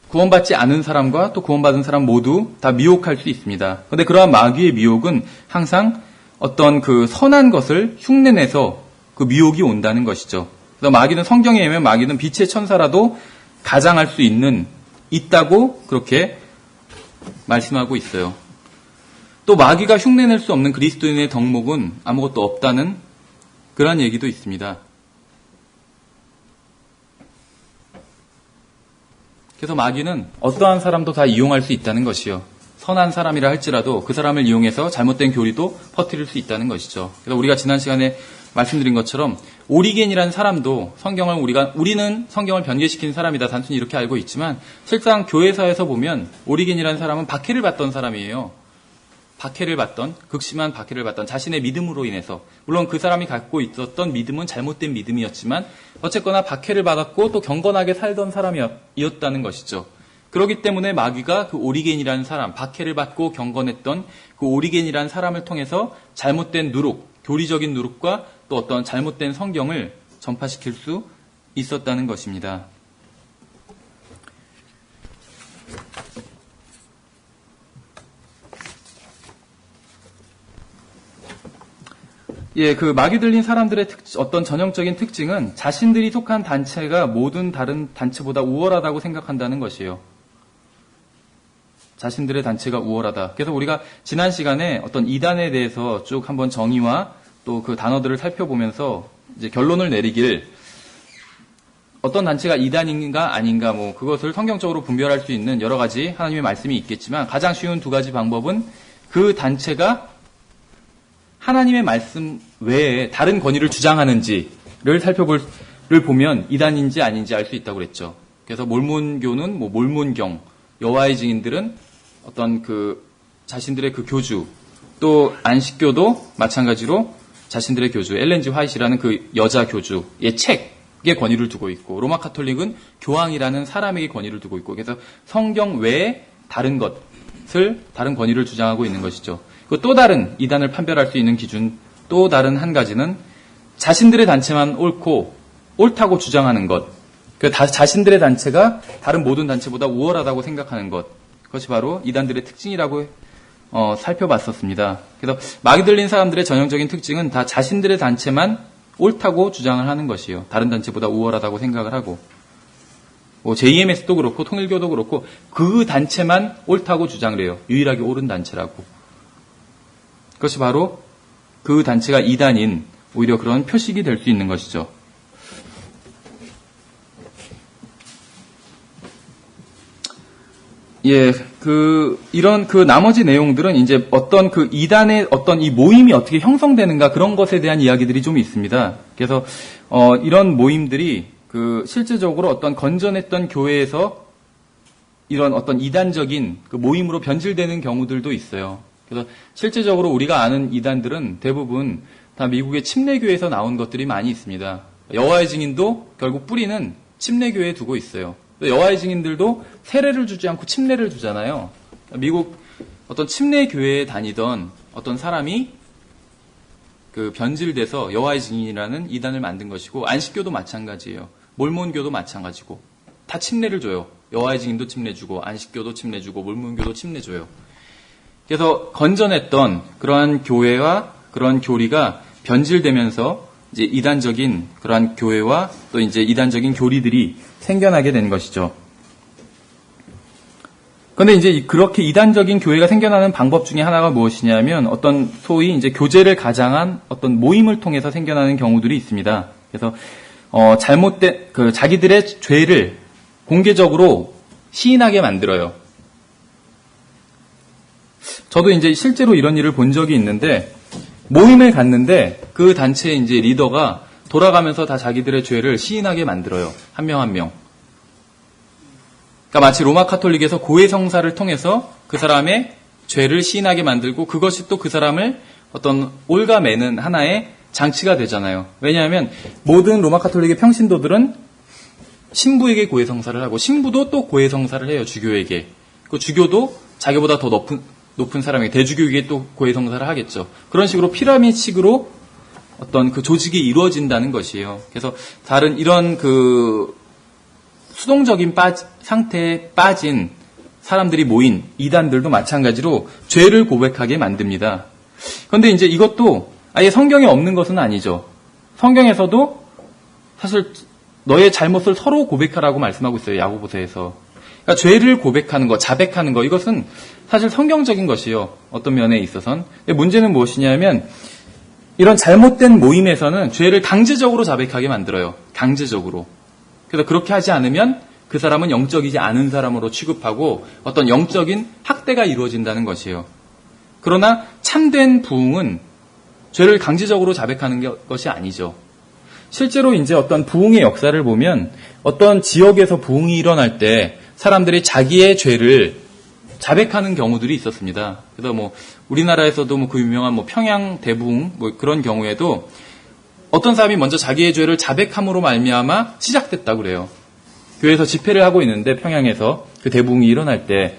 구원받지 않은 사람과 또 구원받은 사람 모두 다 미혹할 수 있습니다. 그런데 그러한 마귀의 미혹은 항상 어떤 그 선한 것을 흉내내서 그 미혹이 온다는 것이죠. 그래서 마귀는 성경에 의하면 마귀는 빛의 천사라도 가장할 수 있다고 그렇게 말씀하고 있어요. 또 마귀가 흉내낼 수 없는 그리스도인의 덕목은 아무것도 없다는 그런 얘기도 있습니다. 그래서 마귀는 어떠한 사람도 다 이용할 수 있다는 것이요. 선한 사람이라 할지라도 그 사람을 이용해서 잘못된 교리도 퍼뜨릴 수 있다는 것이죠. 그래서 우리가 지난 시간에 말씀드린 것처럼 오리겐이라는 사람도 우리는 성경을 변개시킨 사람이다 단순히 이렇게 알고 있지만 실상 교회사에서 보면 오리겐이라는 사람은 박해를 받던 사람이에요. 극심한 박해를 받던 자신의 믿음으로 인해서, 물론 그 사람이 갖고 있었던 믿음은 잘못된 믿음이었지만 어쨌거나 박해를 받았고 또 경건하게 살던 사람이었다는 것이죠. 그렇기 때문에 마귀가 그 오리겐이라는 사람, 박해를 받고 경건했던 그 오리겐이라는 사람을 통해서 잘못된 누룩, 교리적인 누룩과 또 어떤 잘못된 성경을 전파시킬 수 있었다는 것입니다. 예, 그 마귀 들린 사람들의 어떤 전형적인 특징은 자신들이 속한 단체가 모든 다른 단체보다 우월하다고 생각한다는 것이에요. 자신들의 단체가 우월하다. 그래서 우리가 지난 시간에 어떤 이단에 대해서 쭉 한번 정의와 또 그 단어들을 살펴보면서 이제 결론을 내리길, 어떤 단체가 이단인가 아닌가 그것을 성경적으로 분별할 수 있는 여러 가지 하나님의 말씀이 있겠지만 가장 쉬운 두 가지 방법은 그 단체가 하나님의 말씀 외에 다른 권위를 주장하는지를 보면 이단인지 아닌지 알 수 있다고 그랬죠. 그래서 몰몬교는 몰몬경, 여호와의 증인들은 어떤 자신들의 그 교주, 또 안식교도 마찬가지로 자신들의 교주, 엘렌 G 화이트라는 그 여자 교주의 책에 권위를 두고 있고, 로마 카톨릭은 교황이라는 사람에게 권위를 두고 있고, 그래서 성경 외에 다른 권위를 주장하고 있는 것이죠. 또 다른 이단을 판별할 수 있는 기준, 또 다른 한 가지는 자신들의 단체만 옳다고 주장하는 것. 자신들의 단체가 다른 모든 단체보다 우월하다고 생각하는 것. 그것이 바로 이단들의 특징이라고 살펴봤었습니다. 그래서 마귀 들린 사람들의 전형적인 특징은 다 자신들의 단체만 옳다고 주장을 하는 것이에요. 다른 단체보다 우월하다고 생각을 하고. JMS도 그렇고 통일교도 그렇고 그 단체만 옳다고 주장을 해요. 유일하게 옳은 단체라고. 그것이 바로 그 단체가 이단인 오히려 그런 표식이 될 수 있는 것이죠. 예, 이런 나머지 내용들은 이제 어떤 이단의 어떤 이 모임이 어떻게 형성되는가 그런 것에 대한 이야기들이 좀 있습니다. 그래서, 이런 모임들이 실질적으로 어떤 건전했던 교회에서 이런 어떤 이단적인 모임으로 변질되는 경우들도 있어요. 그래서 실질적으로 우리가 아는 이단들은 대부분 다 미국의 침례교회에서 나온 것들이 많이 있습니다. 여호와의 증인도 결국 뿌리는 침례교회에 두고 있어요. 여호와의 증인들도 세례를 주지 않고 침례를 주잖아요. 미국 어떤 침례교회에 다니던 어떤 사람이 변질돼서 여호와의 증인이라는 이단을 만든 것이고, 안식교도 마찬가지예요. 몰몬교도 마찬가지고 다 침례를 줘요. 여호와의 증인도 침례 주고 안식교도 침례 주고 몰몬교도 침례 줘요. 그래서 건전했던 그러한 교회와 그런 교리가 변질되면서 이제 이단적인 그러한 교회와 또 이제 이단적인 교리들이 생겨나게 된 것이죠. 그런데 이제 그렇게 이단적인 교회가 생겨나는 방법 중에 하나가 무엇이냐면 어떤 소위 이제 교제를 가장한 어떤 모임을 통해서 생겨나는 경우들이 있습니다. 그래서 잘못된 자기들의 죄를 공개적으로 시인하게 만들어요. 저도 이제 실제로 이런 일을 본 적이 있는데 모임을 갔는데 그 단체의 이제 리더가 돌아가면서 다 자기들의 죄를 시인하게 만들어요. 한 명 한 명. 그러니까 마치 로마 카톨릭에서 고해성사를 통해서 그 사람의 죄를 시인하게 만들고 그것이 또 그 사람을 어떤 올가매는 하나의 장치가 되잖아요. 왜냐하면 모든 로마 카톨릭의 평신도들은 신부에게 고해성사를 하고 신부도 또 고해성사를 해요. 주교에게. 그 주교도 자기보다 더 높은 사람에게 대주교에게 또 고해성사를 하겠죠. 그런 식으로 피라미드식으로 어떤 그 조직이 이루어진다는 것이에요. 그래서 다른 이런 그 수동적인 상태에 빠진 사람들이 모인 이단들도 마찬가지로 죄를 고백하게 만듭니다. 그런데 이제 이것도 아예 성경에 없는 것은 아니죠. 성경에서도 사실 너의 잘못을 서로 고백하라고 말씀하고 있어요. 야고보서에서. 그러니까 죄를 고백하는 것, 자백하는 것, 이것은 사실 성경적인 것이요. 어떤 면에 있어서는. 문제는 무엇이냐면 이런 잘못된 모임에서는 죄를 강제적으로 자백하게 만들어요. 강제적으로. 그래서 그렇게 하지 않으면 그 사람은 영적이지 않은 사람으로 취급하고 어떤 영적인 학대가 이루어진다는 것이에요. 그러나 참된 부흥은 죄를 강제적으로 자백하는 것이 아니죠. 실제로 이제 어떤 부흥의 역사를 보면 어떤 지역에서 부흥이 일어날 때 사람들이 자기의 죄를 자백하는 경우들이 있었습니다. 그래서 뭐 우리나라에서도 뭐 그 유명한 뭐 평양 대부흥 뭐 그런 경우에도 어떤 사람이 먼저 자기의 죄를 자백함으로 말미암아 시작됐다고 그래요. 교회에서 집회를 하고 있는데 평양에서 그 대부흥이 일어날 때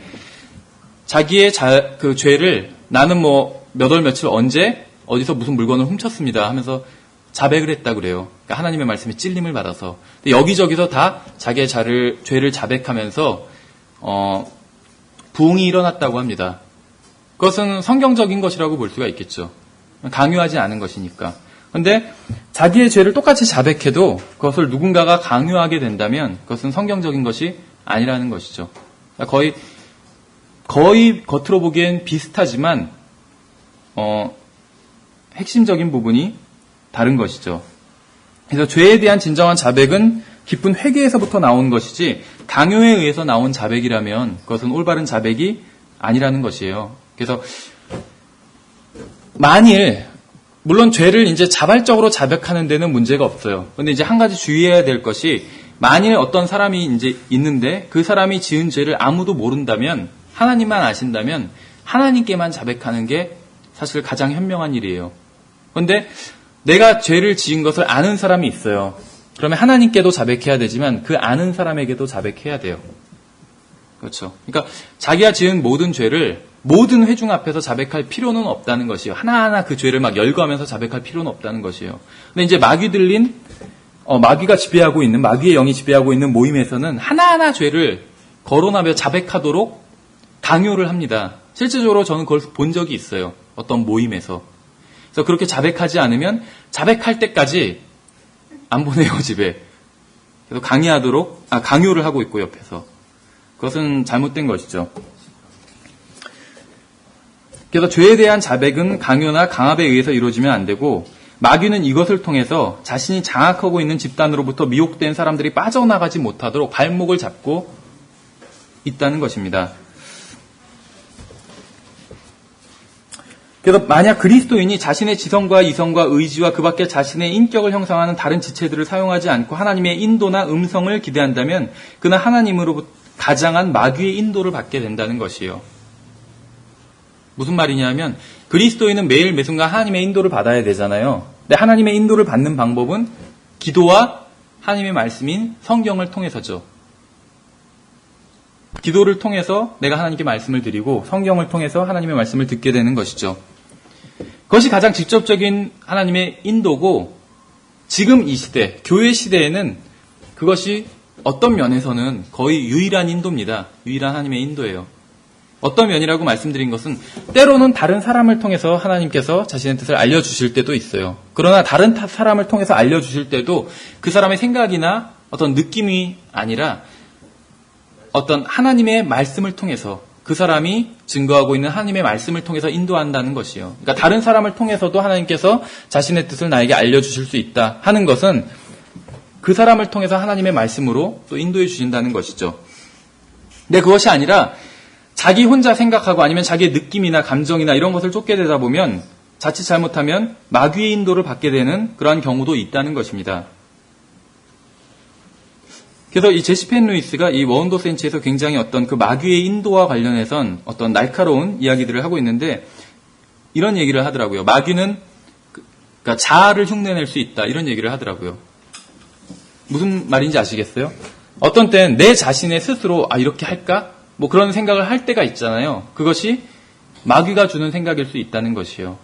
자기의 그 죄를 나는 뭐 몇 월 며칠 언제 어디서 무슨 물건을 훔쳤습니다 하면서 자백을 했다고 그래요. 그러니까 하나님의 말씀에 찔림을 받아서. 근데 여기저기서 다 자기의 죄를 자백하면서 부흥이 일어났다고 합니다. 그것은 성경적인 것이라고 볼 수가 있겠죠. 강요하지 않은 것이니까. 그런데 자기의 죄를 똑같이 자백해도 그것을 누군가가 강요하게 된다면 그것은 성경적인 것이 아니라는 것이죠. 그러니까 거의 겉으로 보기엔 비슷하지만 핵심적인 부분이 다른 것이죠. 그래서 죄에 대한 진정한 자백은 깊은 회개에서부터 나온 것이지 강요에 의해서 나온 자백이라면 그것은 올바른 자백이 아니라는 것이에요. 그래서 만일 물론 죄를 이제 자발적으로 자백하는 데는 문제가 없어요. 그런데 이제 한 가지 주의해야 될 것이 만일 어떤 사람이 이제 있는데 그 사람이 지은 죄를 아무도 모른다면 하나님만 아신다면 하나님께만 자백하는 게 사실 가장 현명한 일이에요. 그런데 내가 죄를 지은 것을 아는 사람이 있어요. 그러면 하나님께도 자백해야 되지만 그 아는 사람에게도 자백해야 돼요. 그렇죠. 그러니까 자기가 지은 모든 죄를 모든 회중 앞에서 자백할 필요는 없다는 것이에요. 하나하나 그 죄를 막 열거하면서 자백할 필요는 없다는 것이에요. 근데 이제 마귀가 지배하고 있는, 마귀의 영이 지배하고 있는 모임에서는 하나하나 죄를 거론하며 자백하도록 강요를 합니다. 실제적으로 저는 그걸 본 적이 있어요. 어떤 모임에서. 그래서 그렇게 자백하지 않으면 자백할 때까지 안 보내요, 집에. 그래서 강요를 하고 있고, 옆에서. 그것은 잘못된 것이죠. 그래서 죄에 대한 자백은 강요나 강압에 의해서 이루어지면 안 되고, 마귀는 이것을 통해서 자신이 장악하고 있는 집단으로부터 미혹된 사람들이 빠져나가지 못하도록 발목을 잡고 있다는 것입니다. 그래서 만약 그리스도인이 자신의 지성과 이성과 의지와 그 밖에 자신의 인격을 형성하는 다른 지체들을 사용하지 않고 하나님의 인도나 음성을 기대한다면 그는 하나님으로부터 가장한 마귀의 인도를 받게 된다는 것이에요. 무슨 말이냐면 그리스도인은 매일 매순간 하나님의 인도를 받아야 되잖아요. 근데 하나님의 인도를 받는 방법은 기도와 하나님의 말씀인 성경을 통해서죠. 기도를 통해서 내가 하나님께 말씀을 드리고 성경을 통해서 하나님의 말씀을 듣게 되는 것이죠. 그것이 가장 직접적인 하나님의 인도고 지금 이 시대, 교회 시대에는 그것이 어떤 면에서는 거의 유일한 인도입니다. 유일한 하나님의 인도예요. 어떤 면이라고 말씀드린 것은 때로는 다른 사람을 통해서 하나님께서 자신의 뜻을 알려주실 때도 있어요. 그러나 다른 사람을 통해서 알려주실 때도 그 사람의 생각이나 어떤 느낌이 아니라 어떤 하나님의 말씀을 통해서 그 사람이 증거하고 있는 하나님의 말씀을 통해서 인도한다는 것이요. 그러니까 다른 사람을 통해서도 하나님께서 자신의 뜻을 나에게 알려주실 수 있다 하는 것은 그 사람을 통해서 하나님의 말씀으로 또 인도해 주신다는 것이죠. 근데 그것이 아니라 자기 혼자 생각하고 아니면 자기의 느낌이나 감정이나 이런 것을 쫓게 되다 보면 자칫 잘못하면 마귀의 인도를 받게 되는 그러한 경우도 있다는 것입니다. 그래서 이 제시 펜 루이스가 이 워헌더 센치에서 굉장히 어떤 그 마귀의 인도와 관련해선 어떤 날카로운 이야기들을 하고 있는데 이런 얘기를 하더라고요. 마귀는 그러니까 자아를 흉내낼 수 있다 이런 얘기를 하더라고요. 무슨 말인지 아시겠어요? 어떤 때는 내 자신의 스스로 이렇게 할까? 뭐 그런 생각을 할 때가 있잖아요. 그것이 마귀가 주는 생각일 수 있다는 것이요.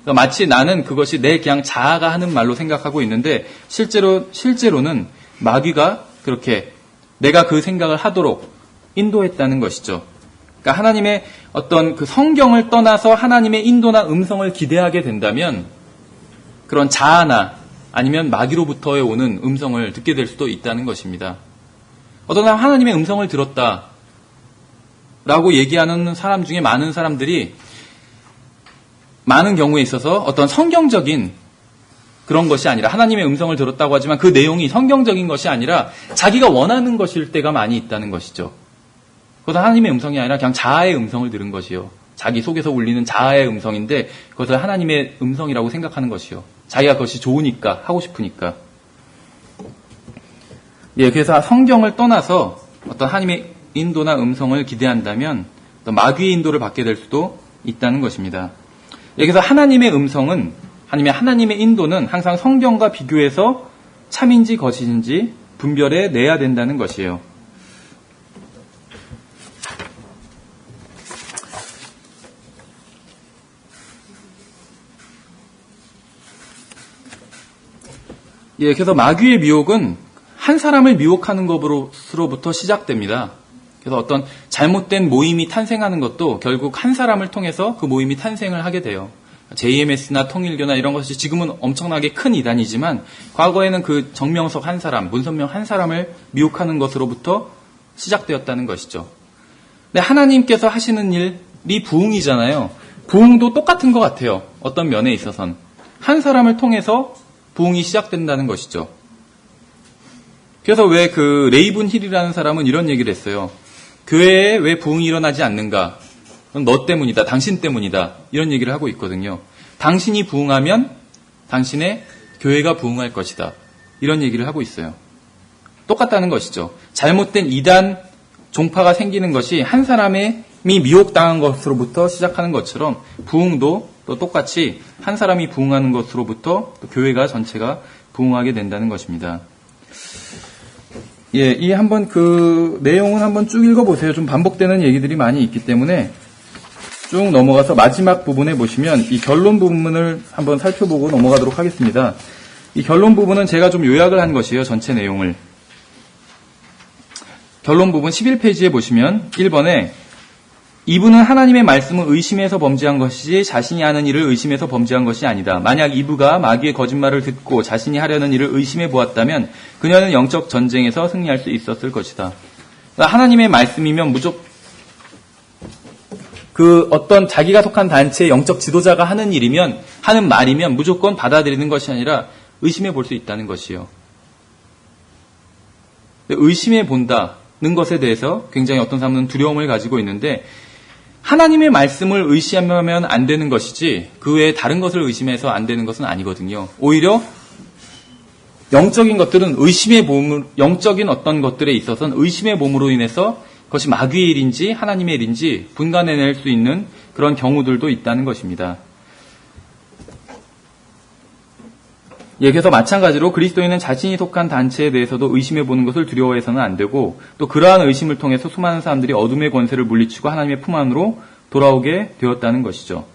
그러니까 마치 나는 그것이 내 그냥 자아가 하는 말로 생각하고 있는데 실제로는 마귀가 그렇게 내가 그 생각을 하도록 인도했다는 것이죠. 그러니까 하나님의 어떤 그 성경을 떠나서 하나님의 인도나 음성을 기대하게 된다면 그런 자아나 아니면 마귀로부터의 오는 음성을 듣게 될 수도 있다는 것입니다. 어떤 사람 하나님의 음성을 들었다 라고 얘기하는 사람 중에 많은 사람들이 많은 경우에 있어서 어떤 성경적인 그런 것이 아니라 하나님의 음성을 들었다고 하지만 그 내용이 성경적인 것이 아니라 자기가 원하는 것일 때가 많이 있다는 것이죠. 그것은 하나님의 음성이 아니라 그냥 자아의 음성을 들은 것이요. 자기 속에서 울리는 자아의 음성인데 그것을 하나님의 음성이라고 생각하는 것이요. 자기가 그것이 좋으니까 하고 싶으니까. 그래서 성경을 떠나서 어떤 하나님의 인도나 음성을 기대한다면 어떤 마귀의 인도를 받게 될 수도 있다는 것입니다. 여기서 하나님의 음성은 하나님의 인도는 항상 성경과 비교해서 참인지 거짓인지 분별해 내야 된다는 것이에요. 그래서 마귀의 미혹은 한 사람을 미혹하는 것으로부터 시작됩니다. 그래서 어떤 잘못된 모임이 탄생하는 것도 결국 한 사람을 통해서 그 모임이 탄생을 하게 돼요. JMS나 통일교나 이런 것이 지금은 엄청나게 큰 이단이지만 과거에는 그 정명석 한 사람, 문선명 한 사람을 미혹하는 것으로부터 시작되었다는 것이죠. 근데 하나님께서 하시는 일이 부흥이잖아요. 부흥도 똑같은 것 같아요. 어떤 면에 있어서는. 한 사람을 통해서 부흥이 시작된다는 것이죠. 그래서 왜 그 레이븐 힐이라는 사람은 이런 얘기를 했어요. 교회에 왜 부흥이 일어나지 않는가? 너 때문이다. 당신 때문이다. 이런 얘기를 하고 있거든요. 당신이 부흥하면 당신의 교회가 부흥할 것이다. 이런 얘기를 하고 있어요. 똑같다는 것이죠. 잘못된 이단 종파가 생기는 것이 한 사람이 미혹당한 것으로부터 시작하는 것처럼 부흥도 또 똑같이 한 사람이 부흥하는 것으로부터 또 교회가 전체가 부흥하게 된다는 것입니다. 이 한번 그 내용은 한번 쭉 읽어보세요. 좀 반복되는 얘기들이 많이 있기 때문에 쭉 넘어가서 마지막 부분에 보시면 이 결론 부분을 한번 살펴보고 넘어가도록 하겠습니다. 이 결론 부분은 제가 좀 요약을 한 것이에요. 전체 내용을. 결론 부분 11페이지에 보시면 1번에 이브는 하나님의 말씀을 의심해서 범죄한 것이지 자신이 하는 일을 의심해서 범죄한 것이 아니다. 만약 이브가 마귀의 거짓말을 듣고 자신이 하려는 일을 의심해 보았다면 그녀는 영적 전쟁에서 승리할 수 있었을 것이다. 그러니까 하나님의 말씀이면 무조건 그 어떤 자기가 속한 단체의 영적 지도자가 하는 일이면 하는 말이면 무조건 받아들이는 것이 아니라 의심해 볼 수 있다는 것이요. 의심해 본다는 것에 대해서 굉장히 어떤 사람은 두려움을 가지고 있는데 하나님의 말씀을 의심하면 안 되는 것이지 그 외에 다른 것을 의심해서 안 되는 것은 아니거든요. 오히려 영적인 것들은 영적인 어떤 것들에 있어서는 의심의 몸으로 인해서 그것이 마귀의 일인지 하나님의 일인지 분간해낼 수 있는 그런 경우들도 있다는 것입니다. 그래서 마찬가지로 그리스도인은 자신이 속한 단체에 대해서도 의심해보는 것을 두려워해서는 안 되고 또 그러한 의심을 통해서 수많은 사람들이 어둠의 권세를 물리치고 하나님의 품 안으로 돌아오게 되었다는 것이죠.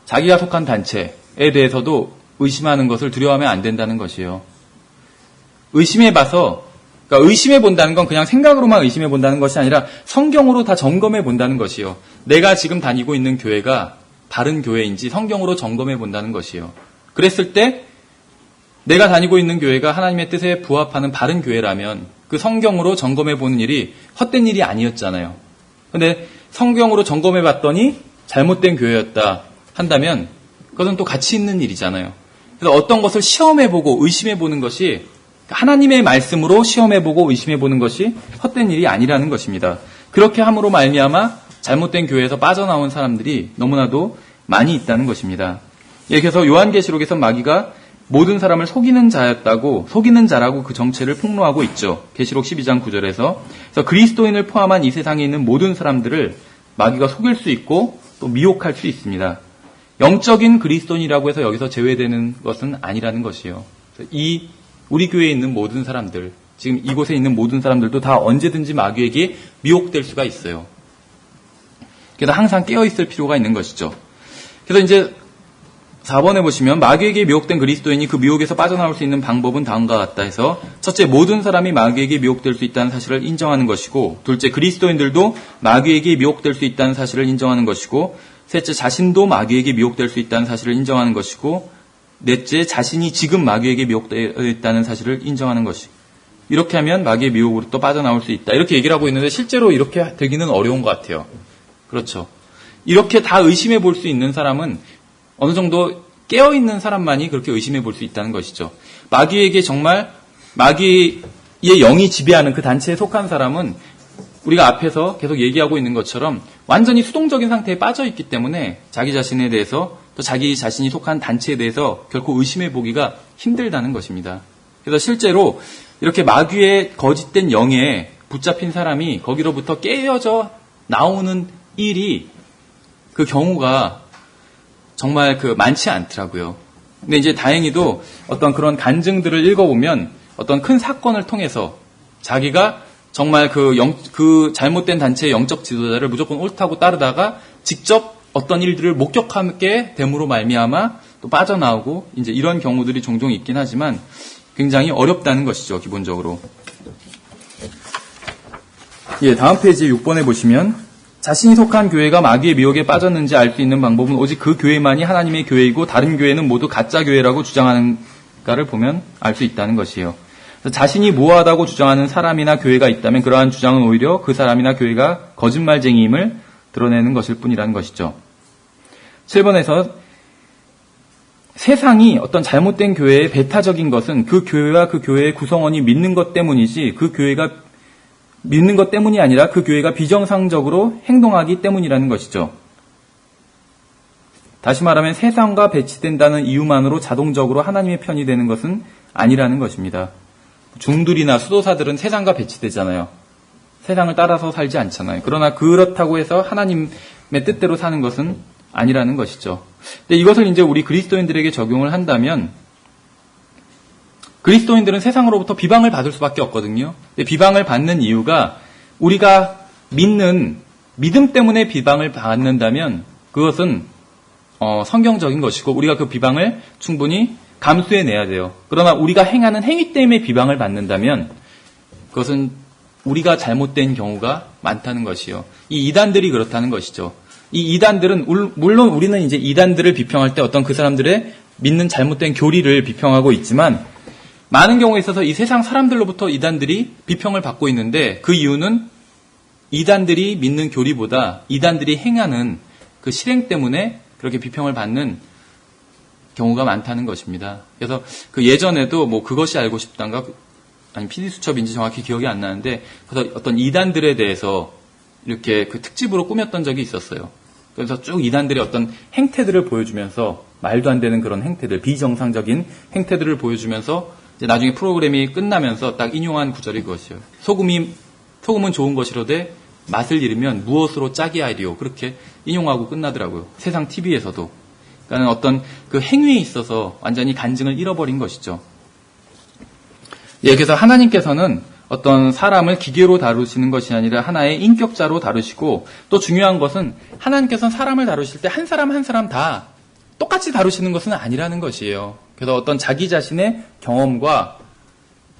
자기가 속한 단체에 대해서도 의심하는 것을 두려워하면 안 된다는 것이에요. 의심해봐서 그러니까 의심해 본다는 건 그냥 생각으로만 의심해 본다는 것이 아니라 성경으로 다 점검해 본다는 것이요. 내가 지금 다니고 있는 교회가 바른 교회인지 성경으로 점검해 본다는 것이요. 그랬을 때 내가 다니고 있는 교회가 하나님의 뜻에 부합하는 바른 교회라면 그 성경으로 점검해 보는 일이 헛된 일이 아니었잖아요. 근데 성경으로 점검해 봤더니 잘못된 교회였다 한다면 그것은 또 가치 있는 일이잖아요. 그래서 어떤 것을 시험해 보고 의심해 보는 것이 하나님의 말씀으로 시험해 보고 의심해 보는 것이 헛된 일이 아니라는 것입니다. 그렇게 함으로 말미암아 잘못된 교회에서 빠져나온 사람들이 너무나도 많이 있다는 것입니다. 예, 그래서 요한계시록에서 마귀가 모든 사람을 속이는 자라고 그 정체를 폭로하고 있죠. 계시록 12장 9절에서. 그래서 그리스도인을 포함한 이 세상에 있는 모든 사람들을 마귀가 속일 수 있고 또 미혹할 수 있습니다. 영적인 그리스도인이라고 해서 여기서 제외되는 것은 아니라는 것이에요. 우리 교회에 있는 모든 사람들, 지금 이곳에 있는 모든 사람들도 다 언제든지 마귀에게 미혹될 수가 있어요. 그래서 항상 깨어있을 필요가 있는 것이죠. 그래서 이제 4번에 보시면 마귀에게 미혹된 그리스도인이 그 미혹에서 빠져나올 수 있는 방법은 다음과 같다 해서 첫째, 모든 사람이 마귀에게 미혹될 수 있다는 사실을 인정하는 것이고, 둘째, 그리스도인들도 마귀에게 미혹될 수 있다는 사실을 인정하는 것이고, 셋째, 자신도 마귀에게 미혹될 수 있다는 사실을 인정하는 것이고, 넷째, 자신이 지금 마귀에게 미혹되어 있다는 사실을 인정하는 것이. 이렇게 하면 마귀의 미혹으로 또 빠져나올 수 있다. 이렇게 얘기를 하고 있는데 실제로 이렇게 되기는 어려운 것 같아요. 그렇죠. 이렇게 다 의심해 볼 수 있는 사람은 어느 정도 깨어있는 사람만이 그렇게 의심해 볼 수 있다는 것이죠. 마귀에게 정말 마귀의 영이 지배하는 그 단체에 속한 사람은 우리가 앞에서 계속 얘기하고 있는 것처럼 완전히 수동적인 상태에 빠져 있기 때문에 자기 자신에 대해서 또 자기 자신이 속한 단체에 대해서 결코 의심해 보기가 힘들다는 것입니다. 그래서 실제로 이렇게 마귀의 거짓된 영에 붙잡힌 사람이 거기로부터 깨어져 나오는 일이 그 경우가 정말 많지 않더라고요. 근데 이제 다행히도 어떤 그런 간증들을 읽어보면 어떤 큰 사건을 통해서 자기가 정말 그 잘못된 단체의 영적 지도자를 무조건 옳다고 따르다가 직접 어떤 일들을 목격하게 됨으로 말미암아 또 빠져나오고 이제 이런 경우들이 종종 있긴 하지만 굉장히 어렵다는 것이죠, 기본적으로. 예, 다음 페이지 6번에 보시면 자신이 속한 교회가 마귀의 미혹에 빠졌는지 알 수 있는 방법은 오직 그 교회만이 하나님의 교회이고 다른 교회는 모두 가짜 교회라고 주장하는가를 보면 알 수 있다는 것이에요. 자신이 모호하다고 주장하는 사람이나 교회가 있다면 그러한 주장은 오히려 그 사람이나 교회가 거짓말쟁이임을 드러내는 것일 뿐이라는 것이죠. 7번에서 세상이 어떤 잘못된 교회에 배타적인 것은 그 교회와 그 교회의 구성원이 믿는 것 때문이지 그 교회가 믿는 것 때문이 아니라 그 교회가 비정상적으로 행동하기 때문이라는 것이죠. 다시 말하면 세상과 배치된다는 이유만으로 자동적으로 하나님의 편이 되는 것은 아니라는 것입니다. 중들이나 수도사들은 세상과 배치되잖아요. 세상을 따라서 살지 않잖아요. 그러나 그렇다고 해서 하나님의 뜻대로 사는 것은 아니라는 것이죠. 근데 이것을 이제 우리 그리스도인들에게 적용을 한다면 그리스도인들은 세상으로부터 비방을 받을 수밖에 없거든요. 근데 비방을 받는 이유가 우리가 믿는 믿음 때문에 비방을 받는다면 그것은 성경적인 것이고 우리가 그 비방을 충분히 감수해내야 돼요. 그러나 우리가 행하는 행위 때문에 비방을 받는다면 그것은 우리가 잘못된 경우가 많다는 것이요. 이 이단들이 그렇다는 것이죠. 이 이단들은 물론 우리는 이제 이단들을 비평할 때 어떤 그 사람들의 믿는 잘못된 교리를 비평하고 있지만 많은 경우에 있어서 이 세상 사람들로부터 이단들이 비평을 받고 있는데 그 이유는 이단들이 믿는 교리보다 이단들이 행하는 그 실행 때문에 그렇게 비평을 받는 경우가 많다는 것입니다. 그래서 그 예전에도 뭐 그것이 알고 싶단가 아니 PD수첩인지 정확히 기억이 안 나는데 그래서 어떤 이단들에 대해서 이렇게 그 특집으로 꾸몄던 적이 있었어요. 그래서 쭉 이단들의 어떤 행태들을 보여주면서 말도 안 되는 그런 행태들, 비정상적인 행태들을 보여주면서 이제 나중에 프로그램이 끝나면서 딱 인용한 구절이 그것이에요. 소금은 좋은 것이로되 맛을 잃으면 무엇으로 짜게 하리요. 그렇게 인용하고 끝나더라고요. 세상 TV에서도. 그러니까 어떤 그 행위에 있어서 완전히 간증을 잃어버린 것이죠. 예, 그래서 하나님께서는 어떤 사람을 기계로 다루시는 것이 아니라 하나의 인격자로 다루시고 또 중요한 것은 하나님께서는 사람을 다루실 때 한 사람 한 사람 다 똑같이 다루시는 것은 아니라는 것이에요. 그래서 어떤 자기 자신의 경험과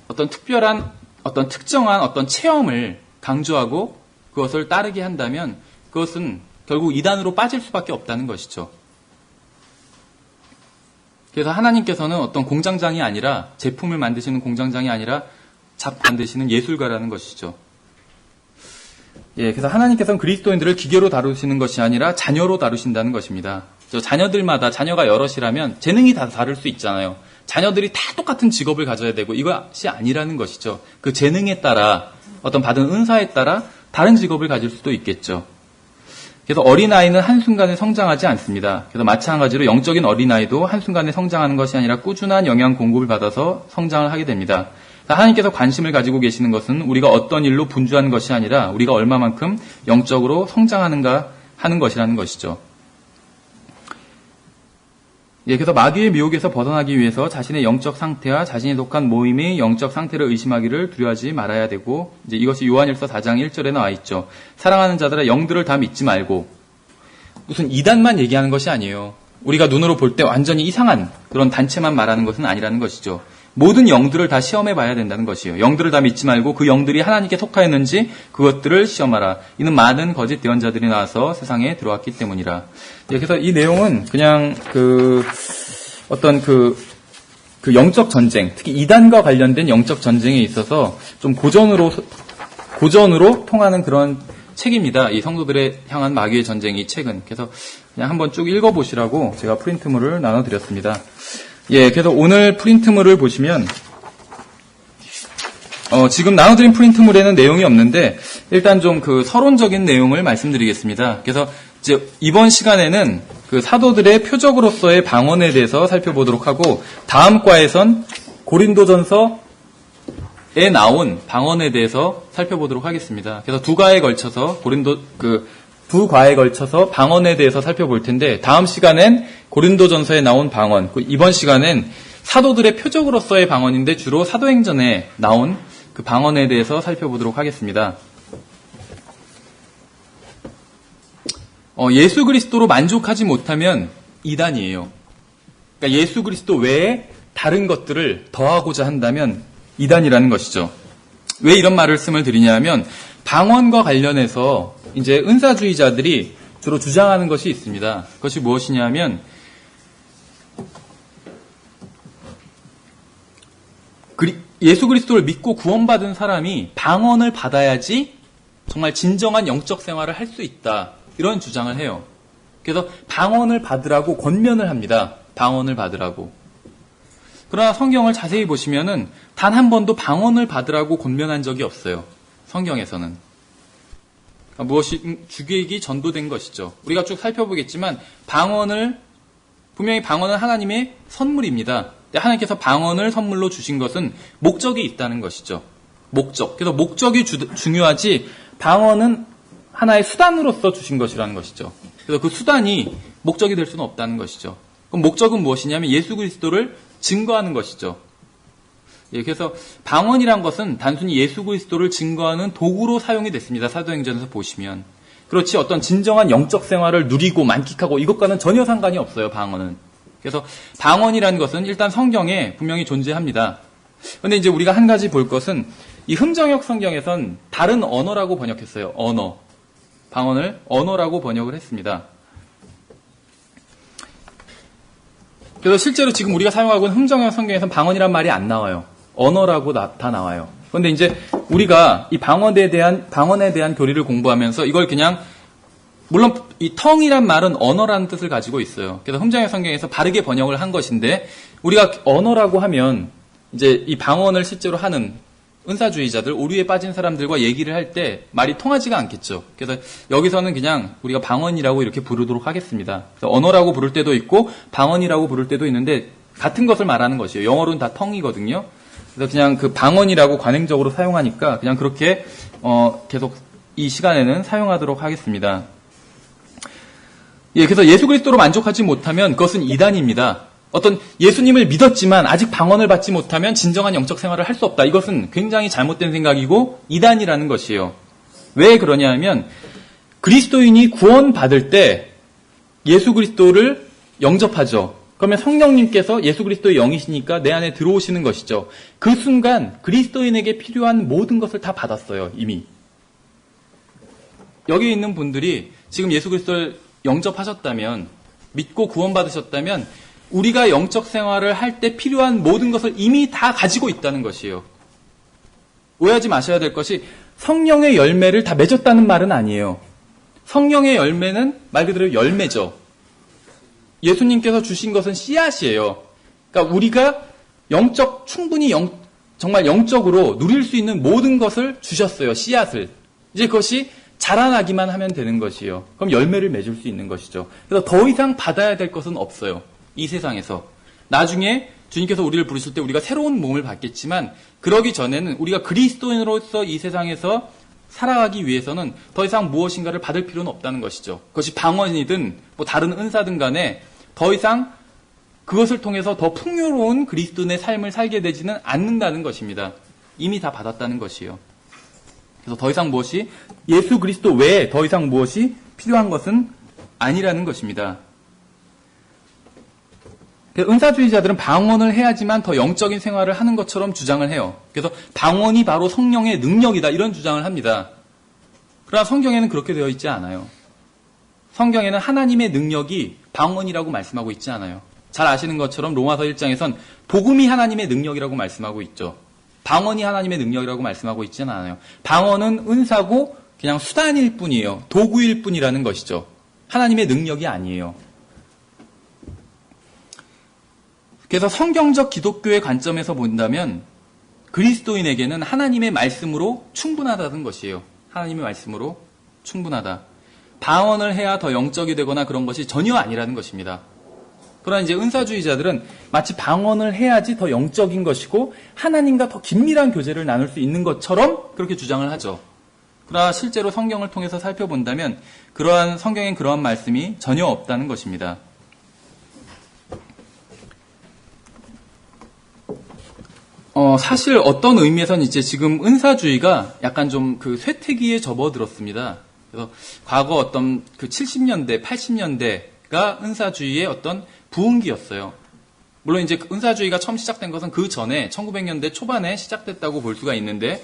어떤 특별한 어떤 특정한 어떤 체험을 강조하고 그것을 따르게 한다면 그것은 결국 이단으로 빠질 수밖에 없다는 것이죠. 그래서 하나님께서는 어떤 공장장이 아니라 제품을 만드시는 공장장이 아니라 작품 만드시는 예술가라는 것이죠. 예, 그래서 하나님께서는 그리스도인들을 기계로 다루시는 것이 아니라 자녀로 다루신다는 것입니다. 자녀들마다 자녀가 여럿이라면 재능이 다 다를 수 있잖아요. 자녀들이 다 똑같은 직업을 가져야 되고 이것이 아니라는 것이죠. 그 재능에 따라 어떤 받은 은사에 따라 다른 직업을 가질 수도 있겠죠. 그래서 어린아이는 한순간에 성장하지 않습니다. 그래서 마찬가지로 영적인 어린아이도 한순간에 성장하는 것이 아니라 꾸준한 영양 공급을 받아서 성장을 하게 됩니다. 하나님께서 관심을 가지고 계시는 것은 우리가 어떤 일로 분주하는 것이 아니라 우리가 얼마만큼 영적으로 성장하는가 하는 것이라는 것이죠. 예, 그래서 마귀의 미혹에서 벗어나기 위해서 자신의 영적 상태와 자신이 속한 모임의 영적 상태를 의심하기를 두려워하지 말아야 되고, 이제 이것이 요한일서 4장 1절에 나와 있죠. 사랑하는 자들아 영들을 다 믿지 말고, 무슨 이단만 얘기하는 것이 아니에요. 우리가 눈으로 볼 때 완전히 이상한 그런 단체만 말하는 것은 아니라는 것이죠. 모든 영들을 다 시험해 봐야 된다는 것이에요. 영들을 다 믿지 말고 그 영들이 하나님께 속하였는지 그것들을 시험하라. 이는 많은 거짓 예언자들이 나와서 세상에 들어왔기 때문이라. 예, 그래서 이 내용은 그냥 어떤 영적 전쟁, 특히 이단과 관련된 영적 전쟁에 있어서 좀 고전으로 통하는 그런 책입니다. 이 성도들의 향한 마귀의 전쟁, 이 책은. 그래서 그냥 한번 쭉 읽어보시라고 제가 프린트물을 나눠드렸습니다. 예, 그래서 오늘 프린트물을 보시면, 지금 나눠드린 프린트물에는 내용이 없는데, 일단 좀 서론적인 내용을 말씀드리겠습니다. 그래서 이제 이번 시간에는 그 사도들의 표적으로서의 방언에 대해서 살펴보도록 하고, 다음 과에선 고린도전서에 나온 방언에 대해서 살펴보도록 하겠습니다. 그래서 두 과에 걸쳐서 방언에 대해서 살펴볼 텐데, 다음 시간엔 고린도전서에 나온 방언, 이번 시간엔 사도들의 표적으로서의 방언인데 주로 사도행전에 나온 그 방언에 대해서 살펴보도록 하겠습니다. 예수 그리스도로 만족하지 못하면 이단이에요. 그러니까 예수 그리스도 외에 다른 것들을 더하고자 한다면 이단이라는 것이죠. 왜 이런 말씀을 드리냐면, 방언과 관련해서 이제 은사주의자들이 주로 주장하는 것이 있습니다. 그것이 무엇이냐면, 예수 그리스도를 믿고 구원받은 사람이 방언을 받아야지 정말 진정한 영적 생활을 할 수 있다. 이런 주장을 해요. 그래서 방언을 받으라고 권면을 합니다. 방언을 받으라고. 그러나 성경을 자세히 보시면은 단 한 번도 방언을 받으라고 권면한 적이 없어요. 성경에서는. 무엇이 주객이 전도된 것이죠. 우리가 쭉 살펴보겠지만 분명히 방언은 하나님의 선물입니다. 하나님께서 방언을 선물로 주신 것은 목적이 있다는 것이죠. 목적. 그래서 목적이 중요하지 방언은 하나의 수단으로서 주신 것이라는 것이죠. 그래서 그 수단이 목적이 될 수는 없다는 것이죠. 그럼 목적은 무엇이냐면 예수 그리스도를 증거하는 것이죠. 예, 그래서 방언이란 것은 단순히 예수 그리스도를 증거하는 도구로 사용이 됐습니다. 사도행전에서 보시면. 그렇지 어떤 진정한 영적 생활을 누리고 만끽하고 이것과는 전혀 상관이 없어요. 방언은. 그래서 방언이라는 것은 일단 성경에 분명히 존재합니다. 그런데 이제 우리가 한 가지 볼 것은 이 흠정역 성경에선 다른 언어라고 번역했어요. 언어. 방언을 언어라고 번역을 했습니다. 그래서 실제로 지금 우리가 사용하고 있는 흠정역 성경에서는 방언이란 말이 안 나와요. 언어라고 다 나와요. 그런데 이제 우리가 이 방언에 대한 교리를 공부하면서 이걸 그냥 물론 이 텅이란 말은 언어라는 뜻을 가지고 있어요. 그래서 흠정역 성경에서 바르게 번역을 한 것인데 우리가 언어라고 하면 이제 이 방언을 실제로 하는 은사주의자들, 오류에 빠진 사람들과 얘기를 할 때 말이 통하지가 않겠죠. 그래서 여기서는 그냥 우리가 방언이라고 이렇게 부르도록 하겠습니다. 그래서 언어라고 부를 때도 있고 방언이라고 부를 때도 있는데 같은 것을 말하는 것이에요. 영어로는 다 텅이거든요. 그래서 그냥 그 방언이라고 관행적으로 사용하니까 그냥 그렇게 계속 이 시간에는 사용하도록 하겠습니다. 예, 그래서 예수 그리스도로 만족하지 못하면 그것은 이단입니다. 어떤 예수님을 믿었지만 아직 방언을 받지 못하면 진정한 영적 생활을 할 수 없다. 이것은 굉장히 잘못된 생각이고 이단이라는 것이에요. 왜 그러냐 하면 그리스도인이 구원받을 때 예수 그리스도를 영접하죠. 그러면 성령님께서 예수 그리스도의 영이시니까 내 안에 들어오시는 것이죠. 그 순간 그리스도인에게 필요한 모든 것을 다 받았어요, 이미. 여기 있는 분들이 지금 예수 그리스도를 영접하셨다면, 믿고 구원받으셨다면 우리가 영적 생활을 할 때 필요한 모든 것을 이미 다 가지고 있다는 것이에요. 오해하지 마셔야 될 것이 성령의 열매를 다 맺었다는 말은 아니에요. 성령의 열매는 말 그대로 열매죠. 예수님께서 주신 것은 씨앗이에요. 그러니까 우리가 충분히 정말 영적으로 누릴 수 있는 모든 것을 주셨어요. 씨앗을. 이제 그것이 자라나기만 하면 되는 것이에요. 그럼 열매를 맺을 수 있는 것이죠. 그래서 더 이상 받아야 될 것은 없어요. 이 세상에서. 나중에 주님께서 우리를 부르실 때 우리가 새로운 몸을 받겠지만 그러기 전에는 우리가 그리스도인으로서 이 세상에서 살아가기 위해서는 더 이상 무엇인가를 받을 필요는 없다는 것이죠. 그것이 방언이든 뭐 다른 은사든 간에 더 이상 그것을 통해서 더 풍요로운 그리스도인의 삶을 살게 되지는 않는다는 것입니다. 이미 다 받았다는 것이에요. 그래서 더 이상 무엇이 예수 그리스도 외에 더 이상 무엇이 필요한 것은 아니라는 것입니다. 은사주의자들은 방언을 해야지만 더 영적인 생활을 하는 것처럼 주장을 해요. 그래서 방언이 바로 성령의 능력이다 이런 주장을 합니다. 그러나 성경에는 그렇게 되어 있지 않아요. 성경에는 하나님의 능력이 방언이라고 말씀하고 있지 않아요. 잘 아시는 것처럼 로마서 1장에선 복음이 하나님의 능력이라고 말씀하고 있죠. 방언이 하나님의 능력이라고 말씀하고 있지는 않아요. 방언은 은사고 그냥 수단일 뿐이에요. 도구일 뿐이라는 것이죠. 하나님의 능력이 아니에요. 그래서 성경적 기독교의 관점에서 본다면 그리스도인에게는 하나님의 말씀으로 충분하다는 것이에요. 하나님의 말씀으로 충분하다. 방언을 해야 더 영적이 되거나 그런 것이 전혀 아니라는 것입니다. 그러나 이제 은사주의자들은 마치 방언을 해야지 더 영적인 것이고 하나님과 더 긴밀한 교제를 나눌 수 있는 것처럼 그렇게 주장을 하죠. 그러나 실제로 성경을 통해서 살펴본다면 성경엔 그러한 말씀이 전혀 없다는 것입니다. 사실 어떤 의미에서는 이제 지금 은사주의가 약간 좀 그 쇠퇴기에 접어들었습니다. 그래서 과거 어떤 그 70년대, 80년대가 은사주의의 어떤 부흥기였어요. 물론 이제 은사주의가 처음 시작된 것은 그 전에 1900년대 초반에 시작됐다고 볼 수가 있는데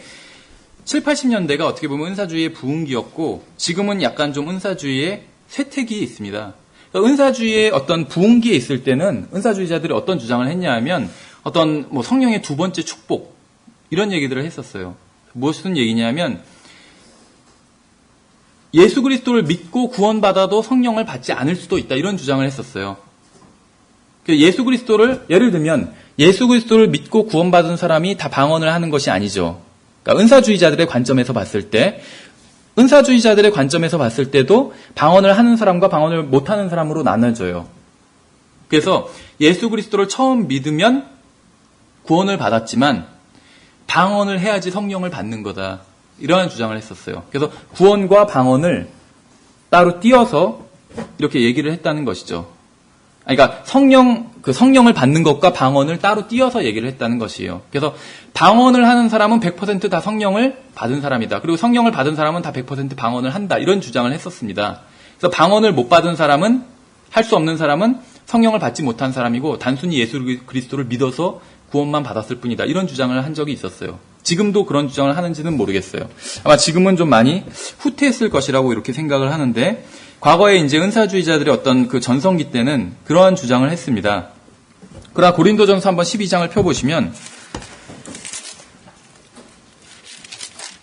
7, 80년대가 어떻게 보면 은사주의의 부흥기였고 지금은 약간 좀 은사주의의 쇠퇴기에 있습니다. 그러니까 은사주의의 어떤 부흥기에 있을 때는 은사주의자들이 어떤 주장을 했냐 하면 어떤 뭐 성령의 두 번째 축복 이런 얘기들을 했었어요. 무슨 얘기냐면 예수 그리스도를 믿고 구원받아도 성령을 받지 않을 수도 있다 이런 주장을 했었어요. 예수 그리스도를 예를 들면 예수 그리스도를 믿고 구원받은 사람이 다 방언을 하는 것이 아니죠. 그러니까 은사주의자들의 관점에서 봤을 때도 방언을 하는 사람과 방언을 못하는 사람으로 나눠져요. 그래서 예수 그리스도를 처음 믿으면 구원을 받았지만 방언을 해야지 성령을 받는 거다. 이러한 주장을 했었어요. 그래서 구원과 방언을 따로 띄어서 이렇게 얘기를 했다는 것이죠. 그러니까 성령을 받는 것과 방언을 따로 띄어서 얘기를 했다는 것이에요. 그래서 방언을 하는 사람은 100% 다 성령을 받은 사람이다. 그리고 성령을 받은 사람은 다 100% 방언을 한다. 이런 주장을 했었습니다. 그래서 방언을 못 받은 사람은 할 수 없는 사람은 성령을 받지 못한 사람이고 단순히 예수 그리스도를 믿어서 구원만 받았을 뿐이다. 이런 주장을 한 적이 있었어요. 지금도 그런 주장을 하는지는 모르겠어요. 아마 지금은 좀 많이 후퇴했을 것이라고 이렇게 생각을 하는데 과거에 이제 은사주의자들의 어떤 그 전성기 때는 그러한 주장을 했습니다. 그러나 고린도전서 한번 12장을 펴보시면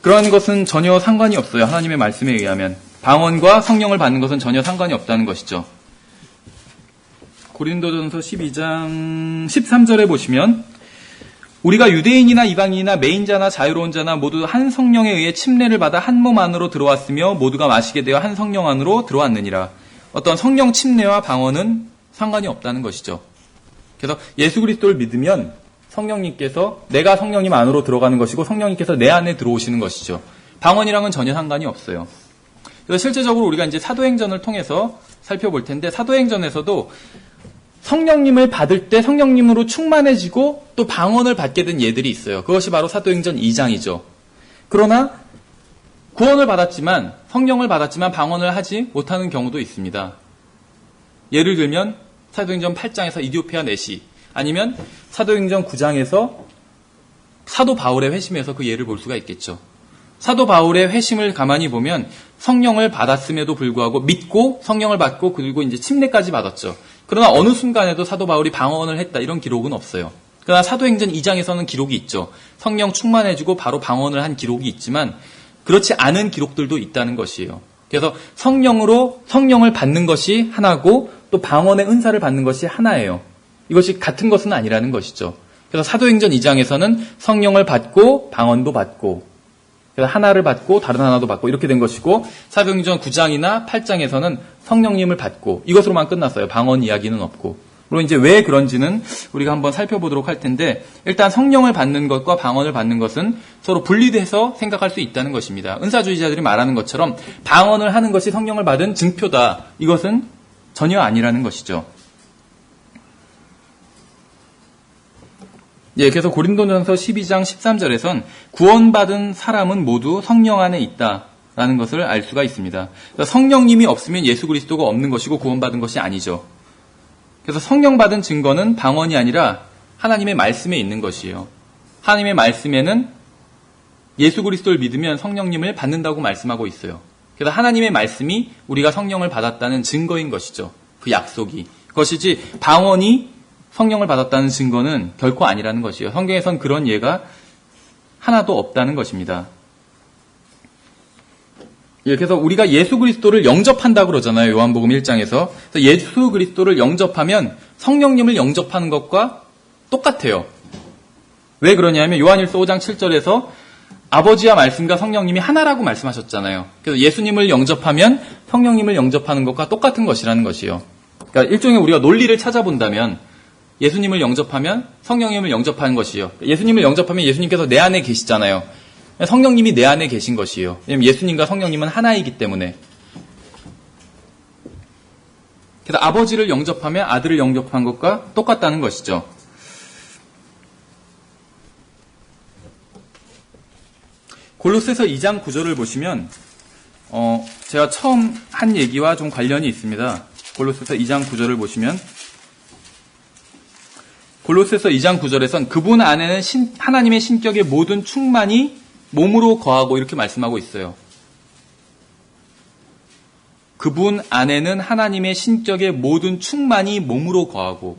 그러한 것은 전혀 상관이 없어요. 하나님의 말씀에 의하면. 방언과 성령을 받는 것은 전혀 상관이 없다는 것이죠. 고린도전서 12장 13절에 보시면 우리가 유대인이나 이방인이나 매인자나 자유로운 자나 모두 한 성령에 의해 침례를 받아 한 몸 안으로 들어왔으며 모두가 마시게 되어 한 성령 안으로 들어왔느니라. 어떤 성령 침례와 방언은 상관이 없다는 것이죠. 그래서 예수 그리스도를 믿으면 성령님께서 내가 성령님 안으로 들어가는 것이고 성령님께서 내 안에 들어오시는 것이죠. 방언이랑은 전혀 상관이 없어요. 그래서 실제적으로 우리가 이제 사도행전을 통해서 살펴볼 텐데 사도행전에서도 성령님을 받을 때 성령님으로 충만해지고 또 방언을 받게 된 예들이 있어요. 그것이 바로 사도행전 2장이죠. 그러나 구원을 받았지만 성령을 받았지만 방언을 하지 못하는 경우도 있습니다. 예를 들면 사도행전 8장에서 이디오피아 내시, 아니면 사도행전 9장에서 사도 바울의 회심에서 그 예를 볼 수가 있겠죠. 사도 바울의 회심을 가만히 보면 성령을 받았음에도 불구하고 믿고 성령을 받고 그리고 이제 침례까지 받았죠. 그러나 어느 순간에도 사도 바울이 방언을 했다 이런 기록은 없어요. 그러나 사도행전 2장에서는 기록이 있죠. 성령 충만해지고 바로 방언을 한 기록이 있지만 그렇지 않은 기록들도 있다는 것이에요. 그래서 성령을 받는 것이 하나고 또 방언의 은사를 받는 것이 하나예요. 이것이 같은 것은 아니라는 것이죠. 그래서 사도행전 2장에서는 성령을 받고 방언도 받고 그래서 하나를 받고 다른 하나도 받고 이렇게 된 것이고 사도행전 9장이나 8장에서는 성령님을 받고 이것으로만 끝났어요. 방언 이야기는 없고. 물론 이제 왜 그런지는 우리가 한번 살펴보도록 할 텐데 일단 성령을 받는 것과 방언을 받는 것은 서로 분리돼서 생각할 수 있다는 것입니다. 은사주의자들이 말하는 것처럼 방언을 하는 것이 성령을 받은 증표다. 이것은 전혀 아니라는 것이죠. 예, 그래서 고린도전서 12장 13절에선 구원받은 사람은 모두 성령 안에 있다라는 것을 알 수가 있습니다. 그래서 성령님이 없으면 예수 그리스도가 없는 것이고 구원받은 것이 아니죠. 그래서 성령 받은 증거는 방언이 아니라 하나님의 말씀에 있는 것이에요. 하나님의 말씀에는 예수 그리스도를 믿으면 성령님을 받는다고 말씀하고 있어요. 그래서 하나님의 말씀이 우리가 성령을 받았다는 증거인 것이죠. 그 약속이. 그것이지 방언이 성령을 받았다는 증거는 결코 아니라는 것이에요. 성경에선 그런 예가 하나도 없다는 것입니다. 예, 그래서 우리가 예수 그리스도를 영접한다고 그러잖아요. 요한복음 1장에서. 그래서 예수 그리스도를 영접하면 성령님을 영접하는 것과 똑같아요. 왜 그러냐면 요한일서 5장 7절에서 아버지와 말씀과 성령님이 하나라고 말씀하셨잖아요. 그래서 예수님을 영접하면 성령님을 영접하는 것과 똑같은 것이라는 것이에요. 그러니까 일종의 우리가 논리를 찾아본다면 예수님을 영접하면 성령님을 영접하는 것이에요. 예수님을 영접하면 예수님께서 내 안에 계시잖아요. 성령님이 내 안에 계신 것이에요. 왜냐하면 예수님과 성령님은 하나이기 때문에. 그래서 아버지를 영접하면 아들을 영접한 것과 똑같다는 것이죠. 골로새서 2장 9절을 보시면 제가 처음 한 얘기와 좀 관련이 있습니다. 골로새서 2장 9절을 보시면 골로새서 2장 9절에선 그분 안에는 하나님의 신격의 모든 충만이 몸으로 거하고 이렇게 말씀하고 있어요. 그분 안에는 하나님의 신격의 모든 충만이 몸으로 거하고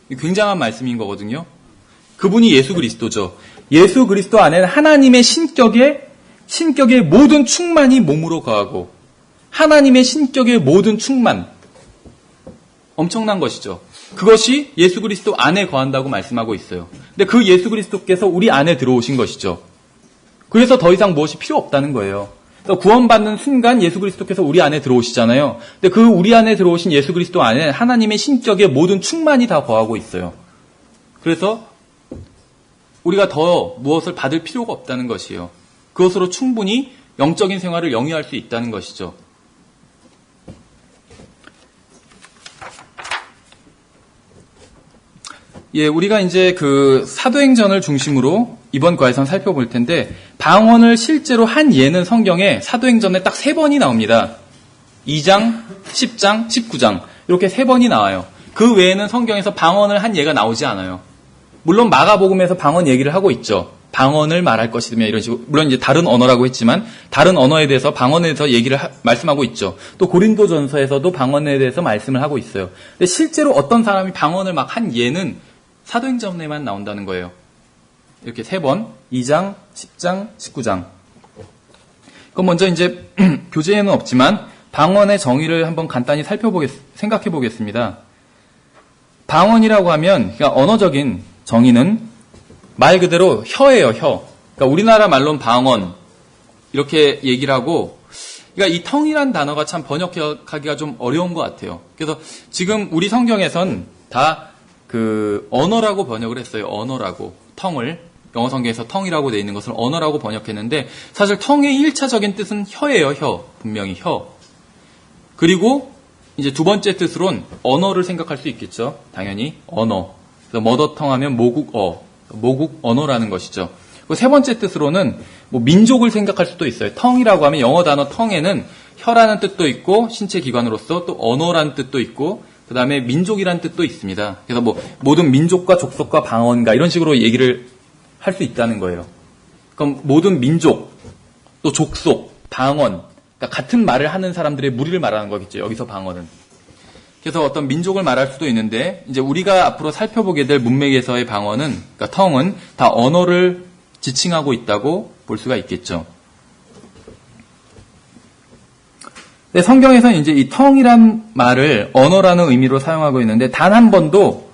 굉장한 말씀인 거거든요. 그분이 예수 그리스도죠. 예수 그리스도 안에는 하나님의 신격의 모든 충만이 몸으로 거하고 하나님의 신격의 모든 충만 엄청난 것이죠. 그것이 예수 그리스도 안에 거한다고 말씀하고 있어요. 근데 그 예수 그리스도께서 우리 안에 들어오신 것이죠. 그래서 더 이상 무엇이 필요 없다는 거예요. 구원받는 순간 예수 그리스도께서 우리 안에 들어오시잖아요. 근데 그 우리 안에 들어오신 예수 그리스도 안에 하나님의 신격의 모든 충만이 다 거하고 있어요. 그래서 우리가 더 무엇을 받을 필요가 없다는 것이에요. 그것으로 충분히 영적인 생활을 영위할 수 있다는 것이죠. 예, 우리가 이제 그 사도행전을 중심으로 이번 과에선 살펴볼 텐데 방언을 실제로 한 예는 성경에 사도행전에 딱 3번이 나옵니다. 2장, 10장, 19장 이렇게 3번이 나와요. 그 외에는 성경에서 방언을 한 예가 나오지 않아요. 물론 마가복음에서 방언 얘기를 하고 있죠. 방언을 말할 것이며 이런 식으로. 물론 이제 다른 언어라고 했지만 다른 언어에 대해서 방언에 대해서 얘기를 말씀하고 있죠. 또 고린도전서에서도 방언에 대해서 말씀을 하고 있어요. 근데 실제로 어떤 사람이 방언을 막 한 예는 사도행전에만 나온다는 거예요. 이렇게 3번, 2장, 10장, 19장. 그럼 먼저 이제 교재에는 없지만 방언의 정의를 한번 간단히 생각해 보겠습니다. 방언이라고 하면 그러니까 언어적인 정의는 말 그대로 혀예요, 혀. 그러니까 우리나라 말로는 방언 이렇게 얘기를 하고 그러니까 이 텅이란 단어가 참 번역하기가 좀 어려운 것 같아요. 그래서 지금 우리 성경에선 다 그 언어라고 번역을 했어요. 언어라고. 텅을. 영어 성경에서 텅이라고 되어 있는 것을 언어라고 번역했는데 사실 텅의 1차적인 뜻은 혀예요. 혀. 분명히 혀. 그리고 이제 두 번째 뜻으론 언어를 생각할 수 있겠죠. 당연히 언어. 그래서 머더텅 하면 모국어. 모국 언어라는 것이죠. 그리고 세 번째 뜻으로는 뭐 민족을 생각할 수도 있어요. 텅이라고 하면 영어 단어 텅에는 혀라는 뜻도 있고 신체 기관으로서 또 언어라는 뜻도 있고 그 다음에 민족이란 뜻도 있습니다. 그래서 뭐 모든 민족과 족속과 방언가 이런 식으로 얘기를 할 수 있다는 거예요. 그럼 모든 민족, 또 족속, 방언, 그러니까 같은 말을 하는 사람들의 무리를 말하는 거겠죠. 여기서 방언은. 그래서 어떤 민족을 말할 수도 있는데 이제 우리가 앞으로 살펴보게 될 문맥에서의 방언은, 그러니까 텅은 다 언어를 지칭하고 있다고 볼 수가 있겠죠. 근데 성경에서는 이제 이 텅이란 말을 언어라는 의미로 사용하고 있는데 단 한 번도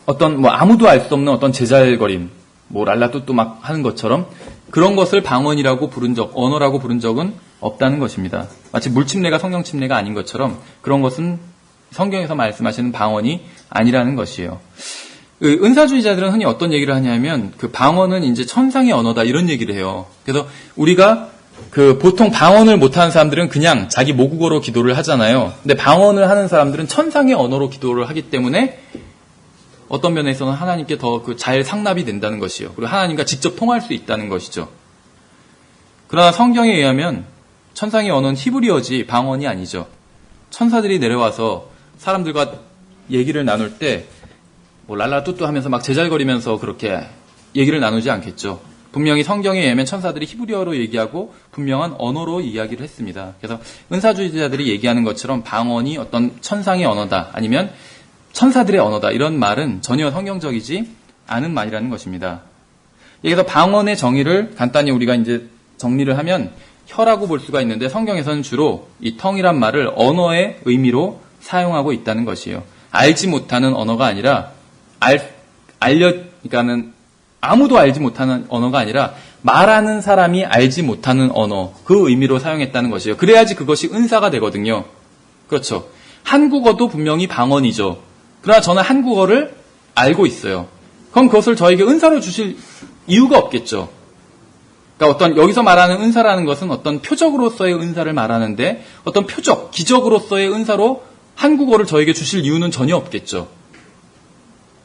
어떤 뭐 아무도 알 수 없는 어떤 제잘거림, 뭐 랄라뚜뚜 막 하는 것처럼 그런 것을 방언이라고 부른 적, 언어라고 부른 적은 없다는 것입니다. 마치 물침례가 성경 침례가 아닌 것처럼 그런 것은 성경에서 말씀하시는 방언이 아니라는 것이에요. 은사주의자들은 흔히 어떤 얘기를 하냐면 그 방언은 이제 천상의 언어다 이런 얘기를 해요. 그래서 우리가 그 보통 방언을 못하는 사람들은 그냥 자기 모국어로 기도를 하잖아요. 근데 방언을 하는 사람들은 천상의 언어로 기도를 하기 때문에 어떤 면에서는 하나님께 더 그 잘 상납이 된다는 것이요. 그리고 하나님과 직접 통할 수 있다는 것이죠. 그러나 성경에 의하면 천상의 언어는 히브리어지 방언이 아니죠. 천사들이 내려와서 사람들과 얘기를 나눌 때 뭐 랄라뚜뚜 하면서 막 제잘거리면서 그렇게 얘기를 나누지 않겠죠. 분명히 성경에 의하면 천사들이 히브리어로 얘기하고 분명한 언어로 이야기를 했습니다. 그래서 은사주의자들이 얘기하는 것처럼 방언이 어떤 천상의 언어다 아니면 천사들의 언어다 이런 말은 전혀 성경적이지 않은 말이라는 것입니다. 여기서 방언의 정의를 간단히 우리가 이제 정리를 하면 혀라고 볼 수가 있는데 성경에서는 주로 이 텅이란 말을 언어의 의미로 사용하고 있다는 것이에요. 알지 못하는 언어가 아니라 그러니까는 아무도 알지 못하는 언어가 아니라 말하는 사람이 알지 못하는 언어 그 의미로 사용했다는 것이에요. 그래야지 그것이 은사가 되거든요. 그렇죠. 한국어도 분명히 방언이죠. 그러나 저는 한국어를 알고 있어요. 그럼 그것을 저에게 은사로 주실 이유가 없겠죠. 그러니까 어떤 여기서 말하는 은사라는 것은 어떤 표적으로서의 은사를 말하는데 어떤 표적, 기적으로서의 은사로 한국어를 저에게 주실 이유는 전혀 없겠죠.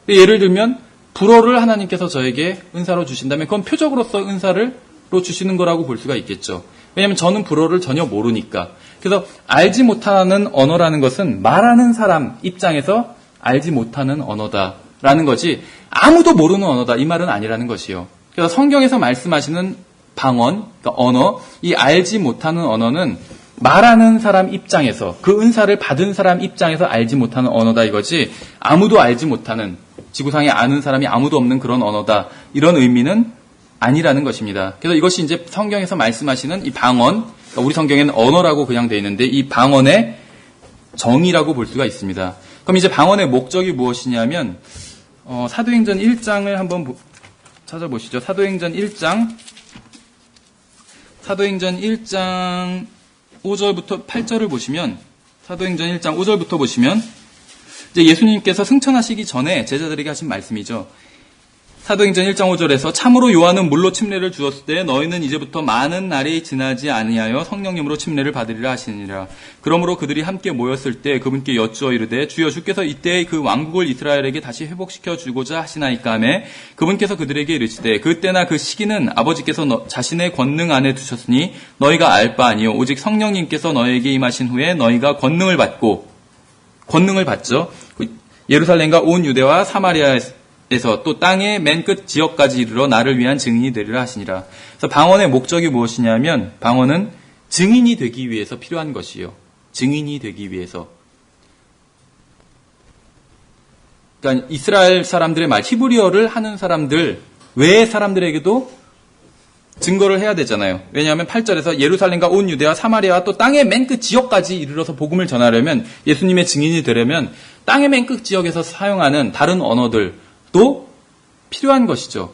예를 들면 불어를 하나님께서 저에게 은사로 주신다면 그건 표적으로서의 은사로 주시는 거라고 볼 수가 있겠죠. 왜냐하면 저는 불어를 전혀 모르니까. 그래서 알지 못하는 언어라는 것은 말하는 사람 입장에서 알지 못하는 언어다라는 거지 아무도 모르는 언어다 이 말은 아니라는 것이요. 그래서 성경에서 말씀하시는 방언, 그러니까 언어, 이 알지 못하는 언어는 말하는 사람 입장에서 그 은사를 받은 사람 입장에서 알지 못하는 언어다 이거지 아무도 알지 못하는 지구상에 아는 사람이 아무도 없는 그런 언어다 이런 의미는 아니라는 것입니다. 그래서 이것이 이제 성경에서 말씀하시는 이 방언, 그러니까 우리 성경에는 언어라고 그냥 돼 있는데 이 방언의 정의라고 볼 수가 있습니다. 그럼 이제 방언의 목적이 무엇이냐면 사도행전 1장을 한번 찾아보시죠. 사도행전 1장 5절부터 8절을 보시면 사도행전 1장 5절부터 보시면 이제 예수님께서 승천하시기 전에 제자들에게 하신 말씀이죠. 사도행전 1장 5절에서 참으로 요한은 물로 침례를 주었을 때 너희는 이제부터 많은 날이 지나지 아니하여 성령님으로 침례를 받으리라 하시니라. 그러므로 그들이 함께 모였을 때 그분께 여쭈어 이르되 주여 주께서 이때 그 왕국을 이스라엘에게 다시 회복시켜 주고자 하시나이까 하매 그분께서 그들에게 이르시되 그때나 그 시기는 아버지께서 자신의 권능 안에 두셨으니 너희가 알 바 아니요 오직 성령님께서 너희에게 임하신 후에 너희가 권능을 받죠. 예루살렘과 온 유대와 사마리아에서 또 땅의 맨 끝 지역까지 이르러 나를 위한 증인이 되리라 하시니라. 그래서 방언의 목적이 무엇이냐면 방언은 증인이 되기 위해서 필요한 것이요. 증인이 되기 위해서. 그러니까 이스라엘 사람들의 말, 히브리어를 하는 사람들 외의 사람들에게도 증거를 해야 되잖아요. 왜냐하면 8절에서 예루살렘과 온 유대와 사마리아와 또 땅의 맨 끝 지역까지 이르러서 복음을 전하려면 예수님의 증인이 되려면 땅의 맨 끝 지역에서 사용하는 다른 언어들도 필요한 것이죠.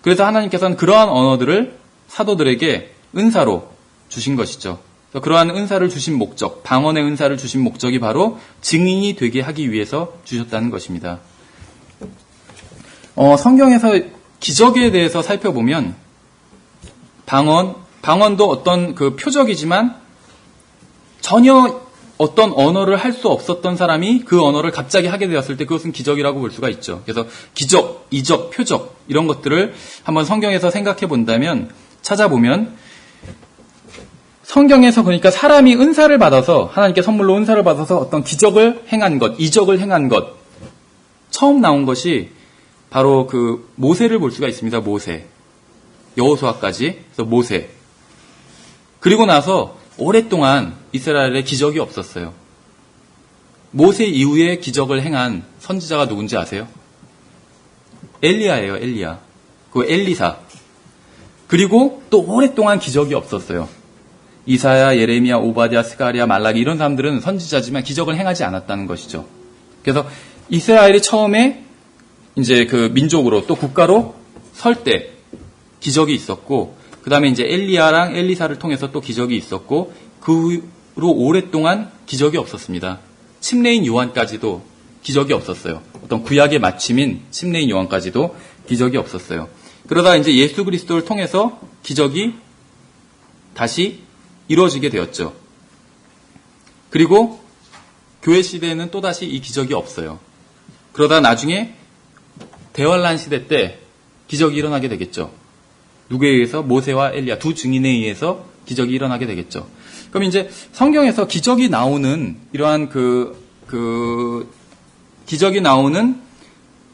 그래서 하나님께서는 그러한 언어들을 사도들에게 은사로 주신 것이죠. 그러한 은사를 주신 목적, 방언의 은사를 주신 목적이 바로 증인이 되게 하기 위해서 주셨다는 것입니다. 성경에서 기적에 대해서 살펴보면 방언도 어떤 그 표적이지만 전혀 어떤 언어를 할 수 없었던 사람이 그 언어를 갑자기 하게 되었을 때 그것은 기적이라고 볼 수가 있죠. 그래서 기적, 이적, 표적 이런 것들을 한번 성경에서 생각해 본다면 찾아보면 성경에서 그러니까 사람이 은사를 받아서 하나님께 선물로 은사를 받아서 어떤 기적을 행한 것, 이적을 행한 것 처음 나온 것이 바로 그 모세를 볼 수가 있습니다. 모세. 여호수아까지. 그래서 모세. 그리고 나서 오랫동안 이스라엘에 기적이 없었어요. 모세 이후에 기적을 행한 선지자가 누군지 아세요? 엘리야예요, 엘리야. 그 엘리사. 그리고 또 오랫동안 기적이 없었어요. 이사야, 예레미야, 오바댜, 스가랴, 말라기 이런 사람들은 선지자지만 기적을 행하지 않았다는 것이죠. 그래서 이스라엘이 처음에 이제 그 민족으로 또 국가로 설 때 기적이 있었고, 그 다음에 이제 엘리야랑 엘리사를 통해서 또 기적이 있었고, 그 후로 오랫동안 기적이 없었습니다. 침례인 요한까지도 기적이 없었어요. 어떤 구약의 마침인 침례인 요한까지도 기적이 없었어요. 그러다 이제 예수 그리스도를 통해서 기적이 다시 이루어지게 되었죠. 그리고 교회 시대에는 또다시 이 기적이 없어요. 그러다 나중에 대환란 시대 때 기적이 일어나게 되겠죠. 누구에 의해서? 모세와 엘리야 두 증인에 의해서 기적이 일어나게 되겠죠. 그럼 이제 성경에서 기적이 나오는 이러한 기적이 나오는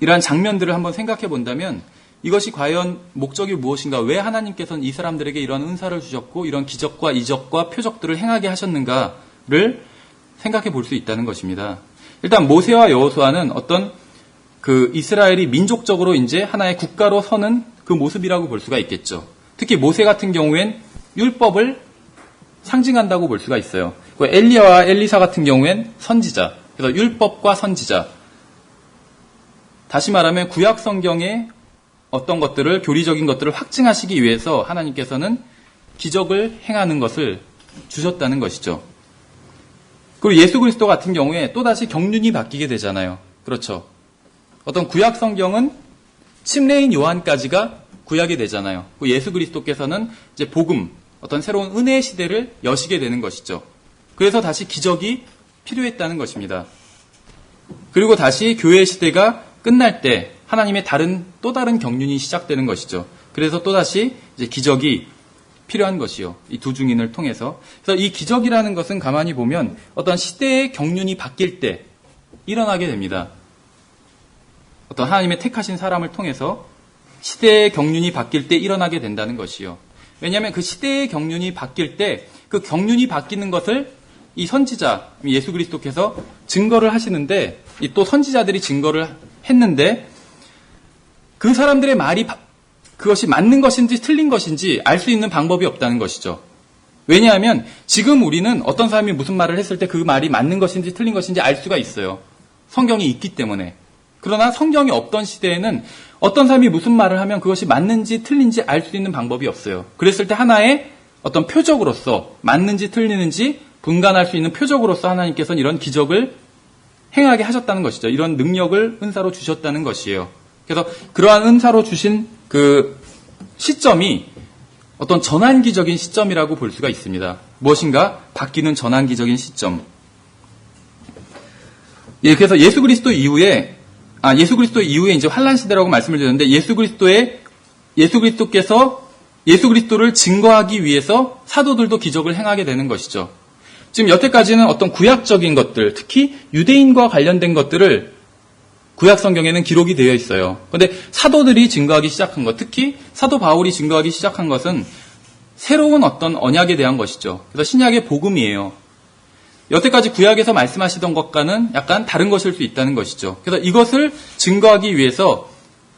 이러한 장면들을 한번 생각해 본다면 이것이 과연 목적이 무엇인가? 왜 하나님께서는 이 사람들에게 이런 은사를 주셨고 이런 기적과 이적과 표적들을 행하게 하셨는가를 생각해 볼 수 있다는 것입니다. 일단 모세와 여호수아는 어떤 그 이스라엘이 민족적으로 이제 하나의 국가로 서는 그 모습이라고 볼 수가 있겠죠. 특히 모세 같은 경우엔 율법을 상징한다고 볼 수가 있어요. 엘리야와 엘리사 같은 경우엔 선지자. 그래서 율법과 선지자. 다시 말하면 구약 성경의 어떤 것들을 교리적인 것들을 확증하시기 위해서 하나님께서는 기적을 행하는 것을 주셨다는 것이죠. 그리고 예수 그리스도 같은 경우에 또다시 경륜이 바뀌게 되잖아요. 그렇죠. 어떤 구약 성경은 침례인 요한까지가 구약이 되잖아요. 예수 그리스도께서는 이제 복음, 어떤 새로운 은혜의 시대를 여시게 되는 것이죠. 그래서 다시 기적이 필요했다는 것입니다. 그리고 다시 교회 시대가 끝날 때 하나님의 또 다른 경륜이 시작되는 것이죠. 그래서 또다시 이제 기적이 필요한 것이요. 이 두 증인을 통해서. 그래서 이 기적이라는 것은 가만히 보면 어떤 시대의 경륜이 바뀔 때 일어나게 됩니다. 어떤 하나님의 택하신 사람을 통해서 시대의 경륜이 바뀔 때 일어나게 된다는 것이요. 왜냐하면 그 시대의 경륜이 바뀔 때 그 경륜이 바뀌는 것을 이 선지자, 예수 그리스도께서 증거를 하시는데 또 선지자들이 증거를 했는데 그 사람들의 말이 그것이 맞는 것인지 틀린 것인지 알 수 있는 방법이 없다는 것이죠. 왜냐하면 지금 우리는 어떤 사람이 무슨 말을 했을 때 그 말이 맞는 것인지 틀린 것인지 알 수가 있어요. 성경이 있기 때문에. 그러나 성경이 없던 시대에는 어떤 사람이 무슨 말을 하면 그것이 맞는지 틀린지 알 수 있는 방법이 없어요. 그랬을 때 하나의 어떤 표적으로서 맞는지 틀리는지 분간할 수 있는 표적으로서 하나님께서는 이런 기적을 행하게 하셨다는 것이죠. 이런 능력을 은사로 주셨다는 것이에요. 그래서 그러한 은사로 주신 그 시점이 어떤 전환기적인 시점이라고 볼 수가 있습니다. 무엇인가 바뀌는 전환기적인 시점. 예, 그래서 예수 그리스도 이후에 이제 환란 시대라고 말씀을 드렸는데 예수 그리스도를 증거하기 위해서 사도들도 기적을 행하게 되는 것이죠. 지금 여태까지는 어떤 구약적인 것들, 특히 유대인과 관련된 것들을 구약 성경에는 기록이 되어 있어요. 그런데 사도들이 증거하기 시작한 것, 특히 사도 바울이 증거하기 시작한 것은 새로운 어떤 언약에 대한 것이죠. 그래서 신약의 복음이에요. 여태까지 구약에서 말씀하시던 것과는 약간 다른 것일 수 있다는 것이죠. 그래서 이것을 증거하기 위해서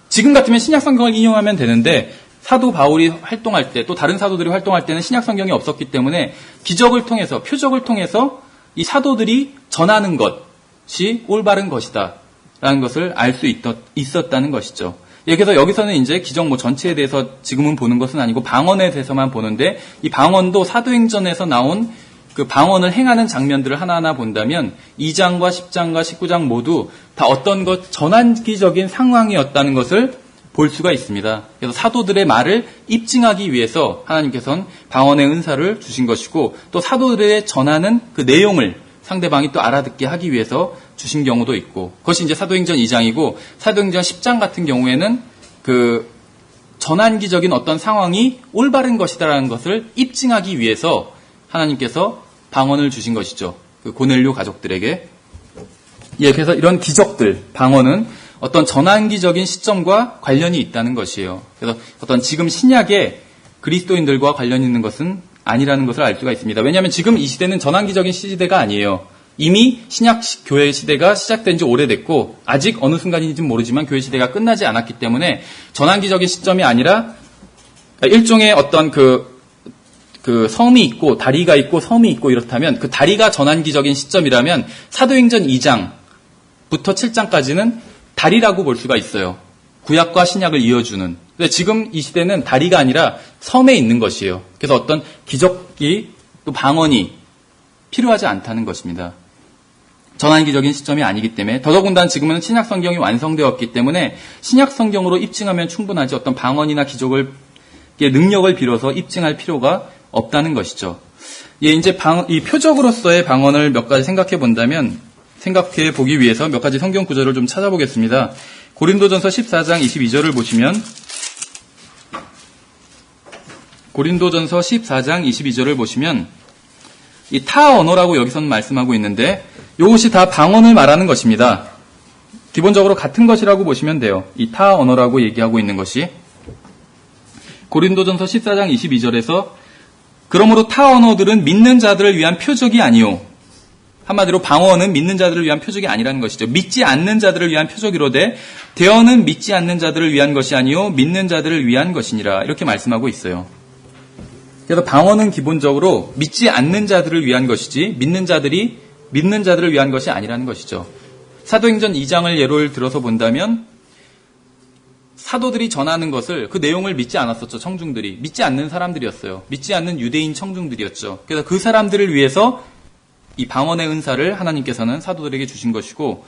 지금 같으면 신약 성경을 인용하면 되는데 사도 바울이 활동할 때 또 다른 사도들이 활동할 때는 신약 성경이 없었기 때문에 기적을 통해서 표적을 통해서 이 사도들이 전하는 것이 올바른 것이다 라는 것을 알 수 있었다는 것이죠. 예, 그래서 여기서는 이제 기적 전체에 대해서 지금은 보는 것은 아니고 방언에 대해서만 보는데 이 방언도 사도행전에서 나온 그 방언을 행하는 장면들을 하나하나 본다면 2장과 10장과 19장 모두 다 어떤 것 전환기적인 상황이었다는 것을 볼 수가 있습니다. 그래서 사도들의 말을 입증하기 위해서 하나님께서는 방언의 은사를 주신 것이고 또 사도들의 전하는 그 내용을 상대방이 또 알아듣게 하기 위해서 주신 경우도 있고 그것이 이제 사도행전 2장이고 사도행전 10장 같은 경우에는 그 전환기적인 어떤 상황이 올바른 것이다라는 것을 입증하기 위해서 하나님께서 방언을 주신 것이죠. 그 고넬료 가족들에게. 예, 그래서 이런 기적들, 방언은 어떤 전환기적인 시점과 관련이 있다는 것이에요. 그래서 어떤 지금 신약의 그리스도인들과 관련 있는 것은 아니라는 것을 알 수가 있습니다. 왜냐하면 지금 이 시대는 전환기적인 시대가 아니에요. 이미 신약 교회 시대가 시작된 지 오래됐고 아직 어느 순간인지는 모르지만 교회 시대가 끝나지 않았기 때문에 전환기적인 시점이 아니라 일종의 어떤 그 섬이 있고 다리가 있고 섬이 있고 이렇다면 그 다리가 전환기적인 시점이라면 사도행전 2장부터 7장까지는 다리라고 볼 수가 있어요. 구약과 신약을 이어주는. 근데 지금 이 시대는 다리가 아니라 섬에 있는 것이에요. 그래서 어떤 기적이 또 방언이 필요하지 않다는 것입니다. 전환기적인 시점이 아니기 때문에 더더군다나 지금은 신약 성경이 완성되었기 때문에 신약 성경으로 입증하면 충분하지 어떤 방언이나 기적을 능력을 빌어서 입증할 필요가 없다는 것이죠. 예, 이제 이 표적으로서의 방언을 몇 가지 생각해 보기 위해서 몇 가지 성경 구절을 좀 찾아보겠습니다. 고린도전서 14장 22절을 보시면 고린도전서 14장 22절을 보시면 이 타 언어라고 여기서는 말씀하고 있는데 이것이 다 방언을 말하는 것입니다. 기본적으로 같은 것이라고 보시면 돼요. 이 타 언어라고 얘기하고 있는 것이 고린도전서 14장 22절에서 그러므로 타 언어들은 믿는 자들을 위한 표적이 아니요. 한마디로 방언은 믿는 자들을 위한 표적이 아니라는 것이죠. 믿지 않는 자들을 위한 표적이로되 대언은 믿지 않는 자들을 위한 것이 아니요 믿는 자들을 위한 것이니라 이렇게 말씀하고 있어요. 그래서 방언은 기본적으로 믿지 않는 자들을 위한 것이지 믿는 자들을 위한 것이 아니라는 것이죠. 사도행전 2장을 예를 들어서 본다면 사도들이 전하는 것을 그 내용을 믿지 않았었죠. 청중들이. 믿지 않는 사람들이었어요. 믿지 않는 유대인 청중들이었죠. 그래서 그 사람들을 위해서 이 방언의 은사를 하나님께서는 사도들에게 주신 것이고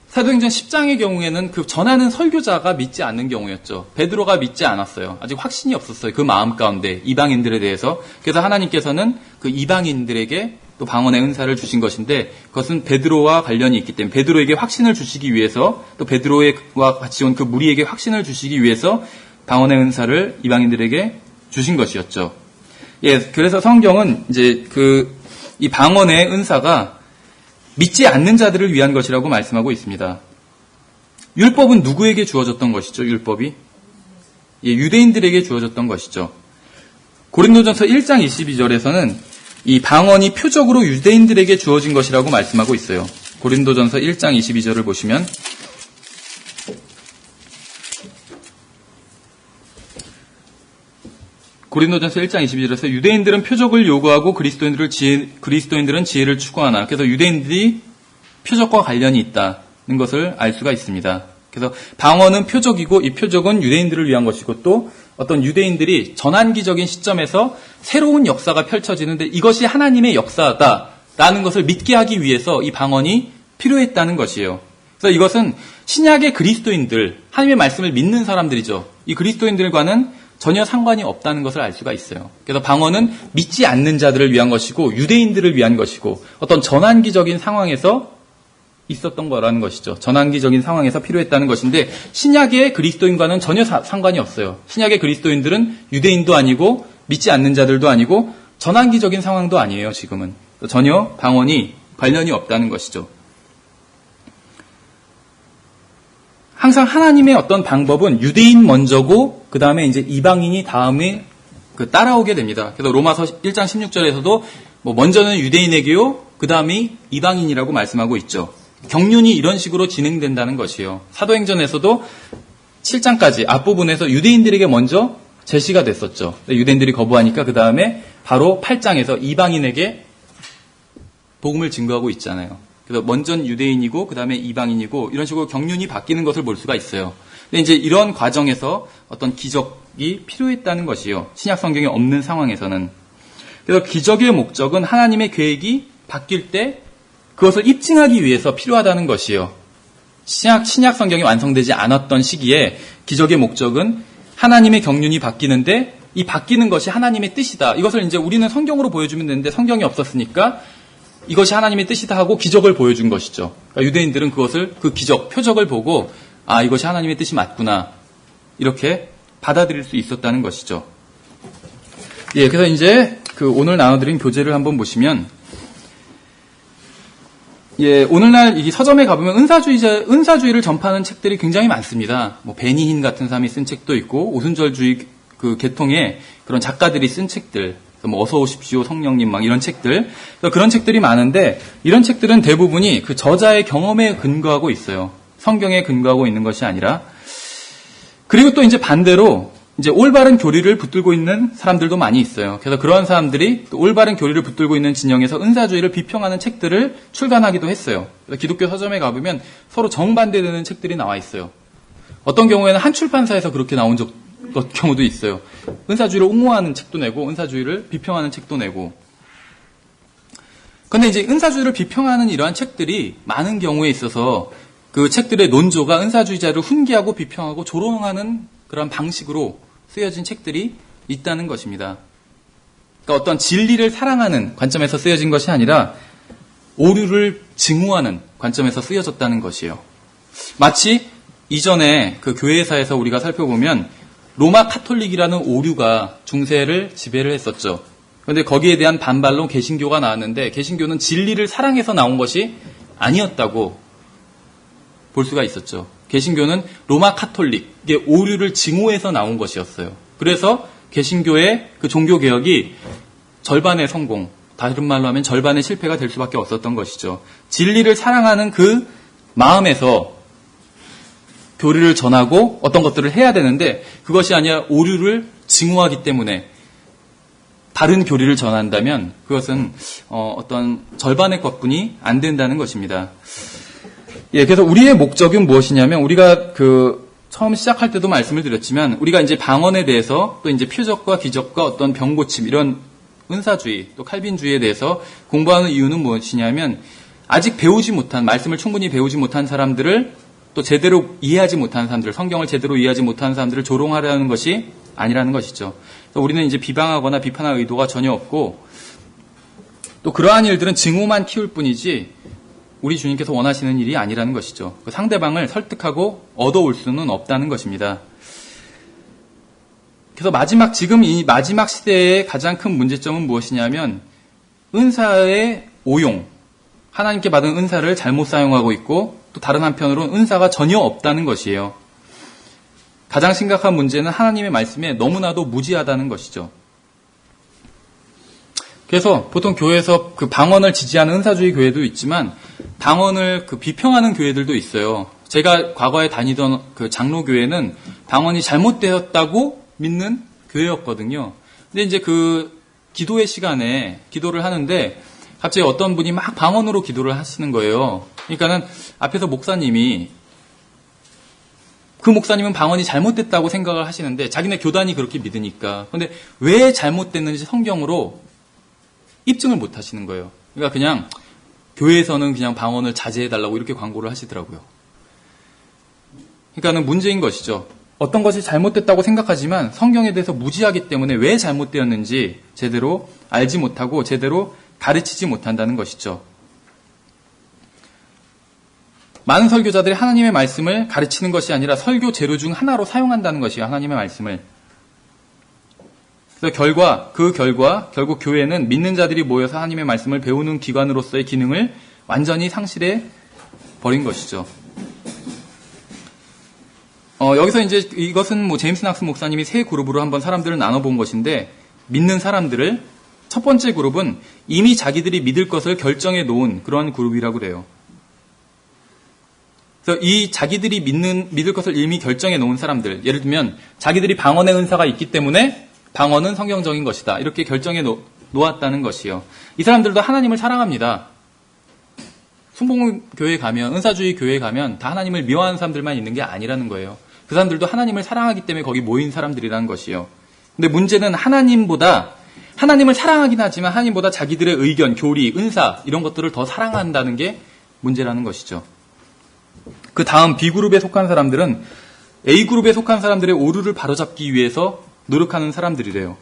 사도행전 10장의 경우에는 그 전하는 설교자가 믿지 않는 경우였죠. 베드로가 믿지 않았어요. 아직 확신이 없었어요. 그 마음 가운데 이방인들에 대해서. 그래서 하나님께서는 그 이방인들에게 또 방언의 은사를 주신 것인데 그것은 베드로와 관련이 있기 때문에 베드로에게 확신을 주시기 위해서 또 베드로와 같이 온 그 무리에게 확신을 주시기 위해서 방언의 은사를 이방인들에게 주신 것이었죠. 예, 그래서 성경은 이제 이 방언의 은사가 믿지 않는 자들을 위한 것이라고 말씀하고 있습니다. 율법은 누구에게 주어졌던 것이죠? 율법이? 예, 유대인들에게 주어졌던 것이죠. 고린도전서 1장 22절에서는 이 방언이 표적으로 유대인들에게 주어진 것이라고 말씀하고 있어요. 고린도전서 1장 22절을 보시면 고린도전서 1장 22절에서 유대인들은 표적을 요구하고 그리스도인들은 지혜를 추구하나. 그래서 유대인들이 표적과 관련이 있다는 것을 알 수가 있습니다. 그래서 방언은 표적이고 이 표적은 유대인들을 위한 것이고 또 어떤 유대인들이 전환기적인 시점에서 새로운 역사가 펼쳐지는데 이것이 하나님의 역사다라는 것을 믿게 하기 위해서 이 방언이 필요했다는 것이에요. 그래서 이것은 신약의 그리스도인들, 하나님의 말씀을 믿는 사람들이죠. 이 그리스도인들과는 전혀 상관이 없다는 것을 알 수가 있어요. 그래서 방언은 믿지 않는 자들을 위한 것이고 유대인들을 위한 것이고 어떤 전환기적인 상황에서 있었던 거라는 것이죠. 전환기적인 상황에서 필요했다는 것인데 신약의 그리스도인과는 전혀 상관이 없어요. 신약의 그리스도인들은 유대인도 아니고 믿지 않는 자들도 아니고 전환기적인 상황도 아니에요. 지금은. 전혀 방언이 관련이 없다는 것이죠. 항상 하나님의 어떤 방법은 유대인 먼저고 그 다음에 이제 이방인이 다음에 따라오게 됩니다. 그래서 로마서 1장 16절에서도 먼저는 유대인에게요, 그 다음이 이방인이라고 말씀하고 있죠. 경륜이 이런 식으로 진행된다는 것이에요. 사도행전에서도 7장까지 앞부분에서 유대인들에게 먼저 제시가 됐었죠. 유대인들이 거부하니까 그 다음에 바로 8장에서 이방인에게 복음을 증거하고 있잖아요. 그래서 먼저는 유대인이고 그 다음에 이방인이고 이런 식으로 경륜이 바뀌는 것을 볼 수가 있어요. 근데 이제 이런 과정에서 어떤 기적이 필요했다는 것이요. 신약 성경에 없는 상황에서는. 그래서 기적의 목적은 하나님의 계획이 바뀔 때 그것을 입증하기 위해서 필요하다는 것이요. 신약 성경이 완성되지 않았던 시기에 기적의 목적은 하나님의 경륜이 바뀌는데 이 바뀌는 것이 하나님의 뜻이다. 이것을 이제 우리는 성경으로 보여주면 되는데 성경이 없었으니까 이것이 하나님의 뜻이다 하고 기적을 보여준 것이죠. 그러니까 유대인들은 그 기적, 표적을 보고 아, 이것이 하나님의 뜻이 맞구나. 이렇게 받아들일 수 있었다는 것이죠. 예, 그래서 이제 그 오늘 나눠드린 교재를 한번 보시면, 예, 오늘날 이 서점에 가보면 은사주의를 전파하는 책들이 굉장히 많습니다. 뭐 베니힌 같은 사람이 쓴 책도 있고, 오순절주의 그 계통의 그런 작가들이 쓴 책들, 뭐 어서 오십시오 성령님 막 이런 책들, 그런 책들이 많은데, 이런 책들은 대부분이 그 저자의 경험에 근거하고 있어요. 성경에 근거하고 있는 것이 아니라. 그리고 또 이제 반대로 이제 올바른 교리를 붙들고 있는 사람들도 많이 있어요. 그래서 그러한 사람들이 또 올바른 교리를 붙들고 있는 진영에서 은사주의를 비평하는 책들을 출간하기도 했어요. 그래서 기독교 서점에 가보면 서로 정반대되는 책들이 나와 있어요. 어떤 경우에는 한 출판사에서 그렇게 나온 경우도 있어요. 은사주의를 옹호하는 책도 내고 은사주의를 비평하는 책도 내고. 그런데 이제 은사주의를 비평하는 이러한 책들이 많은 경우에 있어서 그 책들의 논조가 은사주의자를 훈계하고 비평하고 조롱하는 그런 방식으로 쓰여진 책들이 있다는 것입니다. 그러니까 어떤 진리를 사랑하는 관점에서 쓰여진 것이 아니라 오류를 증오하는 관점에서 쓰여졌다는 것이에요. 마치 이전에 그 교회사에서 우리가 살펴보면 로마 카톨릭이라는 오류가 중세를 지배를 했었죠. 그런데 거기에 대한 반발로 개신교가 나왔는데, 개신교는 진리를 사랑해서 나온 것이 아니었다고 볼 수가 있었죠. 개신교는 로마 카톨릭의 오류를 증오해서 나온 것이었어요. 그래서 개신교의 그 종교개혁이 절반의 성공, 다른 말로 하면 절반의 실패가 될 수밖에 없었던 것이죠. 진리를 사랑하는 그 마음에서 교리를 전하고 어떤 것들을 해야 되는데, 그것이 아니라 오류를 증오하기 때문에 다른 교리를 전한다면 그것은 어떤 절반의 것뿐이 안 된다는 것입니다. 예, 그래서 우리의 목적은 무엇이냐면, 우리가 처음 시작할 때도 말씀을 드렸지만, 우리가 이제 방언에 대해서 또 이제 표적과 기적과 어떤 병고침, 이런 은사주의, 또 칼빈주의에 대해서 공부하는 이유는 무엇이냐면, 아직 배우지 못한, 말씀을 충분히 배우지 못한 사람들을, 또 제대로 이해하지 못한 사람들, 성경을 제대로 이해하지 못한 사람들을 조롱하려는 것이 아니라는 것이죠. 그래서 우리는 이제 비방하거나 비판할 의도가 전혀 없고, 또 그러한 일들은 증오만 키울 뿐이지 우리 주님께서 원하시는 일이 아니라는 것이죠. 그 상대방을 설득하고 얻어올 수는 없다는 것입니다. 그래서 지금 이 마지막 시대의 가장 큰 문제점은 무엇이냐면, 은사의 오용, 하나님께 받은 은사를 잘못 사용하고 있고, 또 다른 한편으로는 은사가 전혀 없다는 것이에요. 가장 심각한 문제는 하나님의 말씀에 너무나도 무지하다는 것이죠. 그래서 보통 교회에서 그 방언을 지지하는 은사주의 교회도 있지만, 방언을 비평하는 교회들도 있어요. 제가 과거에 다니던 그 장로교회는 방언이 잘못되었다고 믿는 교회였거든요. 근데 이제 그 기도의 시간에 기도를 하는데 갑자기 어떤 분이 막 방언으로 기도를 하시는 거예요. 그러니까는 앞에서 목사님은 방언이 잘못됐다고 생각을 하시는데, 자기네 교단이 그렇게 믿으니까. 근데 왜 잘못됐는지 성경으로 입증을 못 하시는 거예요. 그러니까 그냥 교회에서는 그냥 방언을 자제해달라고 이렇게 광고를 하시더라고요. 그러니까는 문제인 것이죠. 어떤 것이 잘못됐다고 생각하지만 성경에 대해서 무지하기 때문에 왜 잘못되었는지 제대로 알지 못하고 제대로 가르치지 못한다는 것이죠. 많은 설교자들이 하나님의 말씀을 가르치는 것이 아니라 설교 재료 중 하나로 사용한다는 것이에요. 하나님의 말씀을. 그래서 결국 교회는 믿는 자들이 모여서 하나님의 말씀을 배우는 기관으로서의 기능을 완전히 상실해 버린 것이죠. 여기서 이제 이것은 제임스 낙스 목사님이 세 그룹으로 한번 사람들을 나눠본 것인데, 믿는 사람들을, 첫 번째 그룹은 이미 자기들이 믿을 것을 결정해 놓은 그런 그룹이라고 그래요. 그래서 이 자기들이 믿을 것을 이미 결정해 놓은 사람들, 예를 들면 자기들이 방언의 은사가 있기 때문에 방언은 성경적인 것이다, 이렇게 결정해 놓았다는 것이요. 이 사람들도 하나님을 사랑합니다. 순복음교회에 가면, 은사주의 교회에 가면 다 하나님을 미워하는 사람들만 있는 게 아니라는 거예요. 그 사람들도 하나님을 사랑하기 때문에 거기 모인 사람들이라는 것이요. 근데 문제는 하나님을 사랑하긴 하지만 하나님보다 자기들의 의견, 교리, 은사 이런 것들을 더 사랑한다는 게 문제라는 것이죠. 그 다음 B그룹에 속한 사람들은 A그룹에 속한 사람들의 오류를 바로잡기 위해서 노력하는 사람들이래요.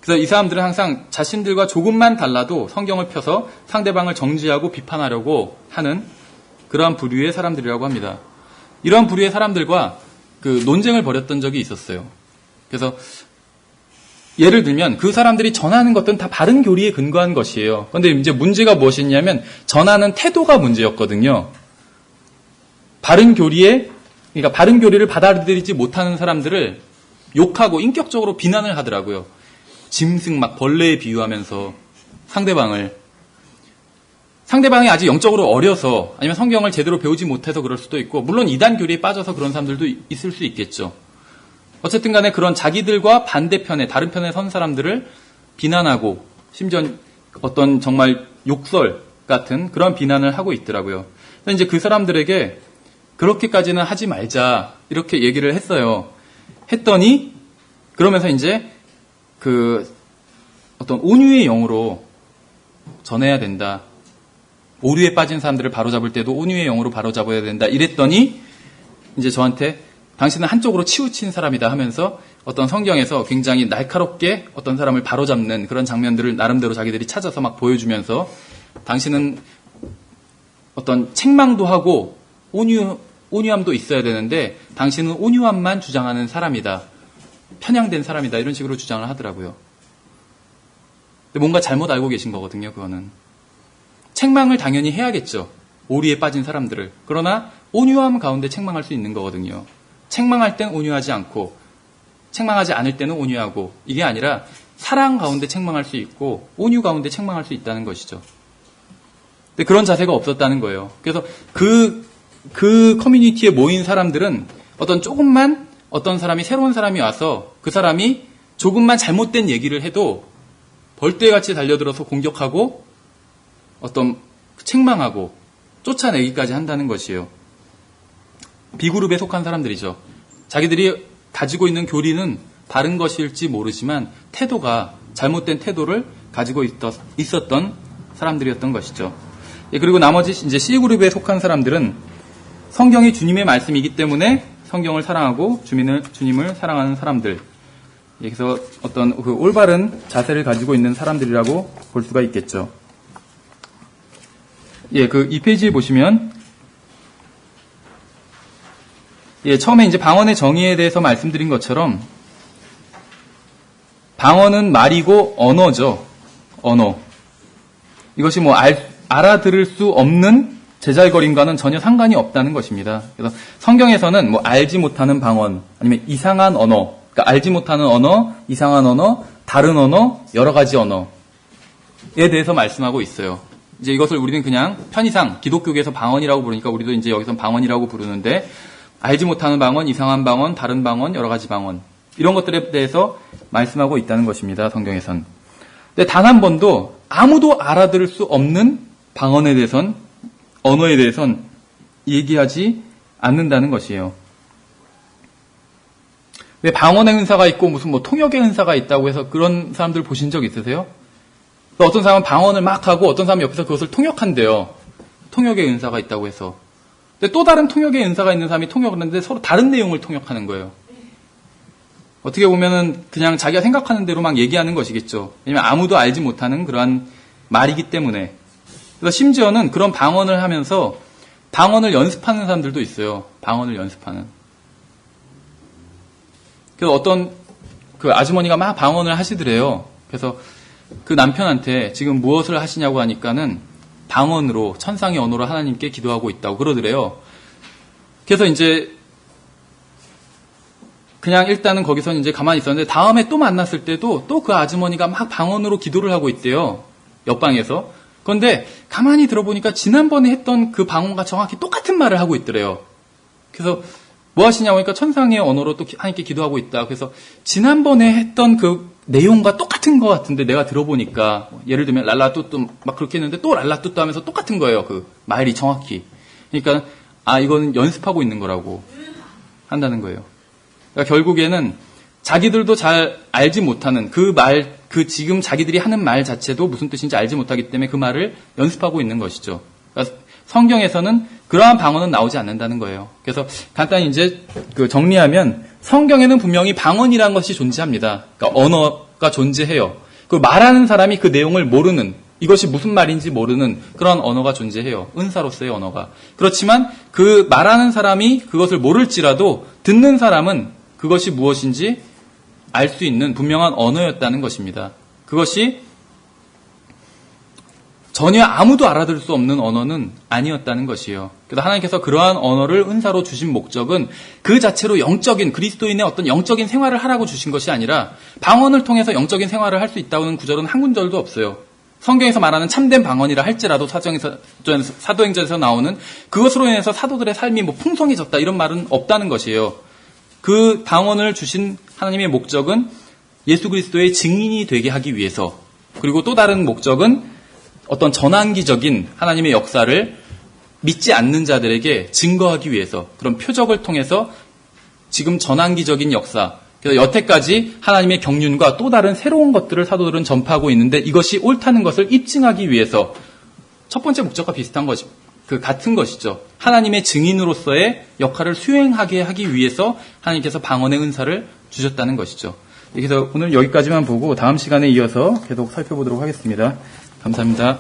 그래서 이 사람들은 항상 자신들과 조금만 달라도 성경을 펴서 상대방을 정죄하고 비판하려고 하는 그러한 부류의 사람들이라고 합니다. 이러한 부류의 사람들과 그 논쟁을 벌였던 적이 있었어요. 그래서 예를 들면 그 사람들이 전하는 것들은 다 바른 교리에 근거한 것이에요. 그런데 이제 문제가 무엇이냐면 전하는 태도가 문제였거든요. 그러니까 바른 교리를 받아들이지 못하는 사람들을 욕하고 인격적으로 비난을 하더라고요. 짐승 막 벌레에 비유하면서 상대방이 아직 영적으로 어려서 아니면 성경을 제대로 배우지 못해서 그럴 수도 있고, 물론 이단 교리에 빠져서 그런 사람들도 있을 수 있겠죠. 어쨌든 간에 그런 자기들과 반대편에, 다른 편에 선 사람들을 비난하고, 심지어 어떤 정말 욕설 같은 그런 비난을 하고 있더라고요. 그래서 이제 그 사람들에게 그렇게까지는 하지 말자, 이렇게 얘기를 했어요. 했더니, 그러면서 이제 어떤 온유의 영으로 전해야 된다. 오류에 빠진 사람들을 바로잡을 때도 온유의 영으로 바로잡아야 된다. 이랬더니 이제 저한테 당신은 한쪽으로 치우친 사람이다 하면서 어떤 성경에서 굉장히 날카롭게 어떤 사람을 바로잡는 그런 장면들을 나름대로 자기들이 찾아서 막 보여주면서 당신은 어떤 책망도 하고 온유함도 있어야 되는데 당신은 온유함만 주장하는 사람이다. 편향된 사람이다. 이런 식으로 주장을 하더라고요. 근데 뭔가 잘못 알고 계신 거거든요. 그거는. 책망을 당연히 해야겠죠. 오류에 빠진 사람들을. 그러나 온유함 가운데 책망할 수 있는 거거든요. 책망할 땐 온유하지 않고 책망하지 않을 때는 온유하고, 이게 아니라 사랑 가운데 책망할 수 있고 온유 가운데 책망할 수 있다는 것이죠. 근데 그런 자세가 없었다는 거예요. 그래서 그 커뮤니티에 모인 사람들은 어떤 사람이 새로운 사람이 와서 그 사람이 조금만 잘못된 얘기를 해도 벌떼같이 달려들어서 공격하고 책망하고 쫓아내기까지 한다는 것이에요. B그룹에 속한 사람들이죠. 자기들이 가지고 있는 교리는 바른 것일지 모르지만 잘못된 태도를 가지고 있었던 사람들이었던 것이죠. 그리고 나머지 이제 C그룹에 속한 사람들은 성경이 주님의 말씀이기 때문에 성경을 사랑하고 주님을 사랑하는 사람들. 그래서 어떤 올바른 자세를 가지고 있는 사람들이라고 볼 수가 있겠죠. 이 페이지에 보시면, 처음에 이제 방언의 정의에 대해서 말씀드린 것처럼, 방언은 말이고 언어죠. 언어. 이것이 알아들을 수 없는 제잘거림과는 전혀 상관이 없다는 것입니다. 그래서 성경에서는 알지 못하는 방언, 아니면 이상한 언어, 그러니까 알지 못하는 언어, 이상한 언어, 다른 언어, 여러 가지 언어에 대해서 말씀하고 있어요. 이제 이것을 우리는 그냥 편의상 기독교계에서 방언이라고 부르니까 우리도 이제 여기서 방언이라고 부르는데, 알지 못하는 방언, 이상한 방언, 다른 방언, 여러 가지 방언, 이런 것들에 대해서 말씀하고 있다는 것입니다. 성경에선. 근데 단 한 번도 아무도 알아들을 수 없는 방언에 대해선, 언어에 대해선 얘기하지 않는다는 것이에요. 왜 방언의 은사가 있고 무슨 통역의 은사가 있다고 해서 그런 사람들 보신 적 있으세요? 어떤 사람은 방언을 막 하고 어떤 사람이 옆에서 그것을 통역한대요. 통역의 은사가 있다고 해서. 근데 또 다른 통역의 은사가 있는 사람이 통역을 하는데 서로 다른 내용을 통역하는 거예요. 어떻게 보면은 그냥 자기가 생각하는 대로 막 얘기하는 것이겠죠. 왜냐면 아무도 알지 못하는 그러한 말이기 때문에. 그래서 심지어는 그런 방언을 하면서 방언을 연습하는 사람들도 있어요. 방언을 연습하는. 그래서 어떤 아주머니가 막 방언을 하시더래요. 그래서 그 남편한테 지금 무엇을 하시냐고 하니까는 방언으로, 천상의 언어로 하나님께 기도하고 있다고 그러더래요. 그래서 이제 그냥 일단은 거기서 이제 가만히 있었는데 다음에 또 만났을 때도 또 그 아주머니가 막 방언으로 기도를 하고 있대요. 옆방에서. 그런데 가만히 들어보니까 지난번에 했던 그 방언과 정확히 똑같은 말을 하고 있더래요. 그래서 뭐 하시냐고 하니까 천상의 언어로 또 하나님께 기도하고 있다. 그래서 지난번에 했던 그 내용과 똑같은 것 같은데 내가 들어보니까, 예를 들면 랄라뚜뚜 막 그렇게 했는데 또 랄라뚜뚜 하면서 똑같은 거예요. 그 말이 정확히. 그러니까 이거는 연습하고 있는 거라고 한다는 거예요. 그러니까 결국에는 자기들도 잘 알지 못하는 지금 자기들이 하는 말 자체도 무슨 뜻인지 알지 못하기 때문에 그 말을 연습하고 있는 것이죠. 그러니까 성경에서는 그러한 방언은 나오지 않는다는 거예요. 그래서 간단히 이제 정리하면 성경에는 분명히 방언이라는 것이 존재합니다. 그러니까 언어가 존재해요. 그 말하는 사람이 그 내용을 모르는, 이것이 무슨 말인지 모르는 그런 언어가 존재해요. 은사로서의 언어가. 그렇지만 그 말하는 사람이 그것을 모를지라도 듣는 사람은 그것이 무엇인지 알 수 있는 분명한 언어였다는 것입니다. 그것이 전혀 아무도 알아들을 수 없는 언어는 아니었다는 것이에요. 그래서 하나님께서 그러한 언어를 은사로 주신 목적은 그 자체로 영적인 그리스도인의 어떤 영적인 생활을 하라고 주신 것이 아니라 방언을 통해서 영적인 생활을 할 수 있다는 구절은 한 군절도 없어요. 성경에서 말하는 참된 방언이라 할지라도 사도행전에서 나오는 그것으로 인해서 사도들의 삶이 뭐 풍성해졌다 이런 말은 없다는 것이에요. 그 방언을 주신 하나님의 목적은 예수 그리스도의 증인이 되게 하기 위해서, 그리고 또 다른 목적은 어떤 전환기적인 하나님의 역사를 믿지 않는 자들에게 증거하기 위해서, 그런 표적을 통해서 지금 전환기적인 역사, 그래서 여태까지 하나님의 경륜과 또 다른 새로운 것들을 사도들은 전파하고 있는데 이것이 옳다는 것을 입증하기 위해서 첫 번째 목적과 비슷한 것이 같은 것이죠. 하나님의 증인으로서의 역할을 수행하게 하기 위해서 하나님께서 방언의 은사를 주셨다는 것이죠. 그래서 오늘 여기까지만 보고 다음 시간에 이어서 계속 살펴보도록 하겠습니다. 감사합니다.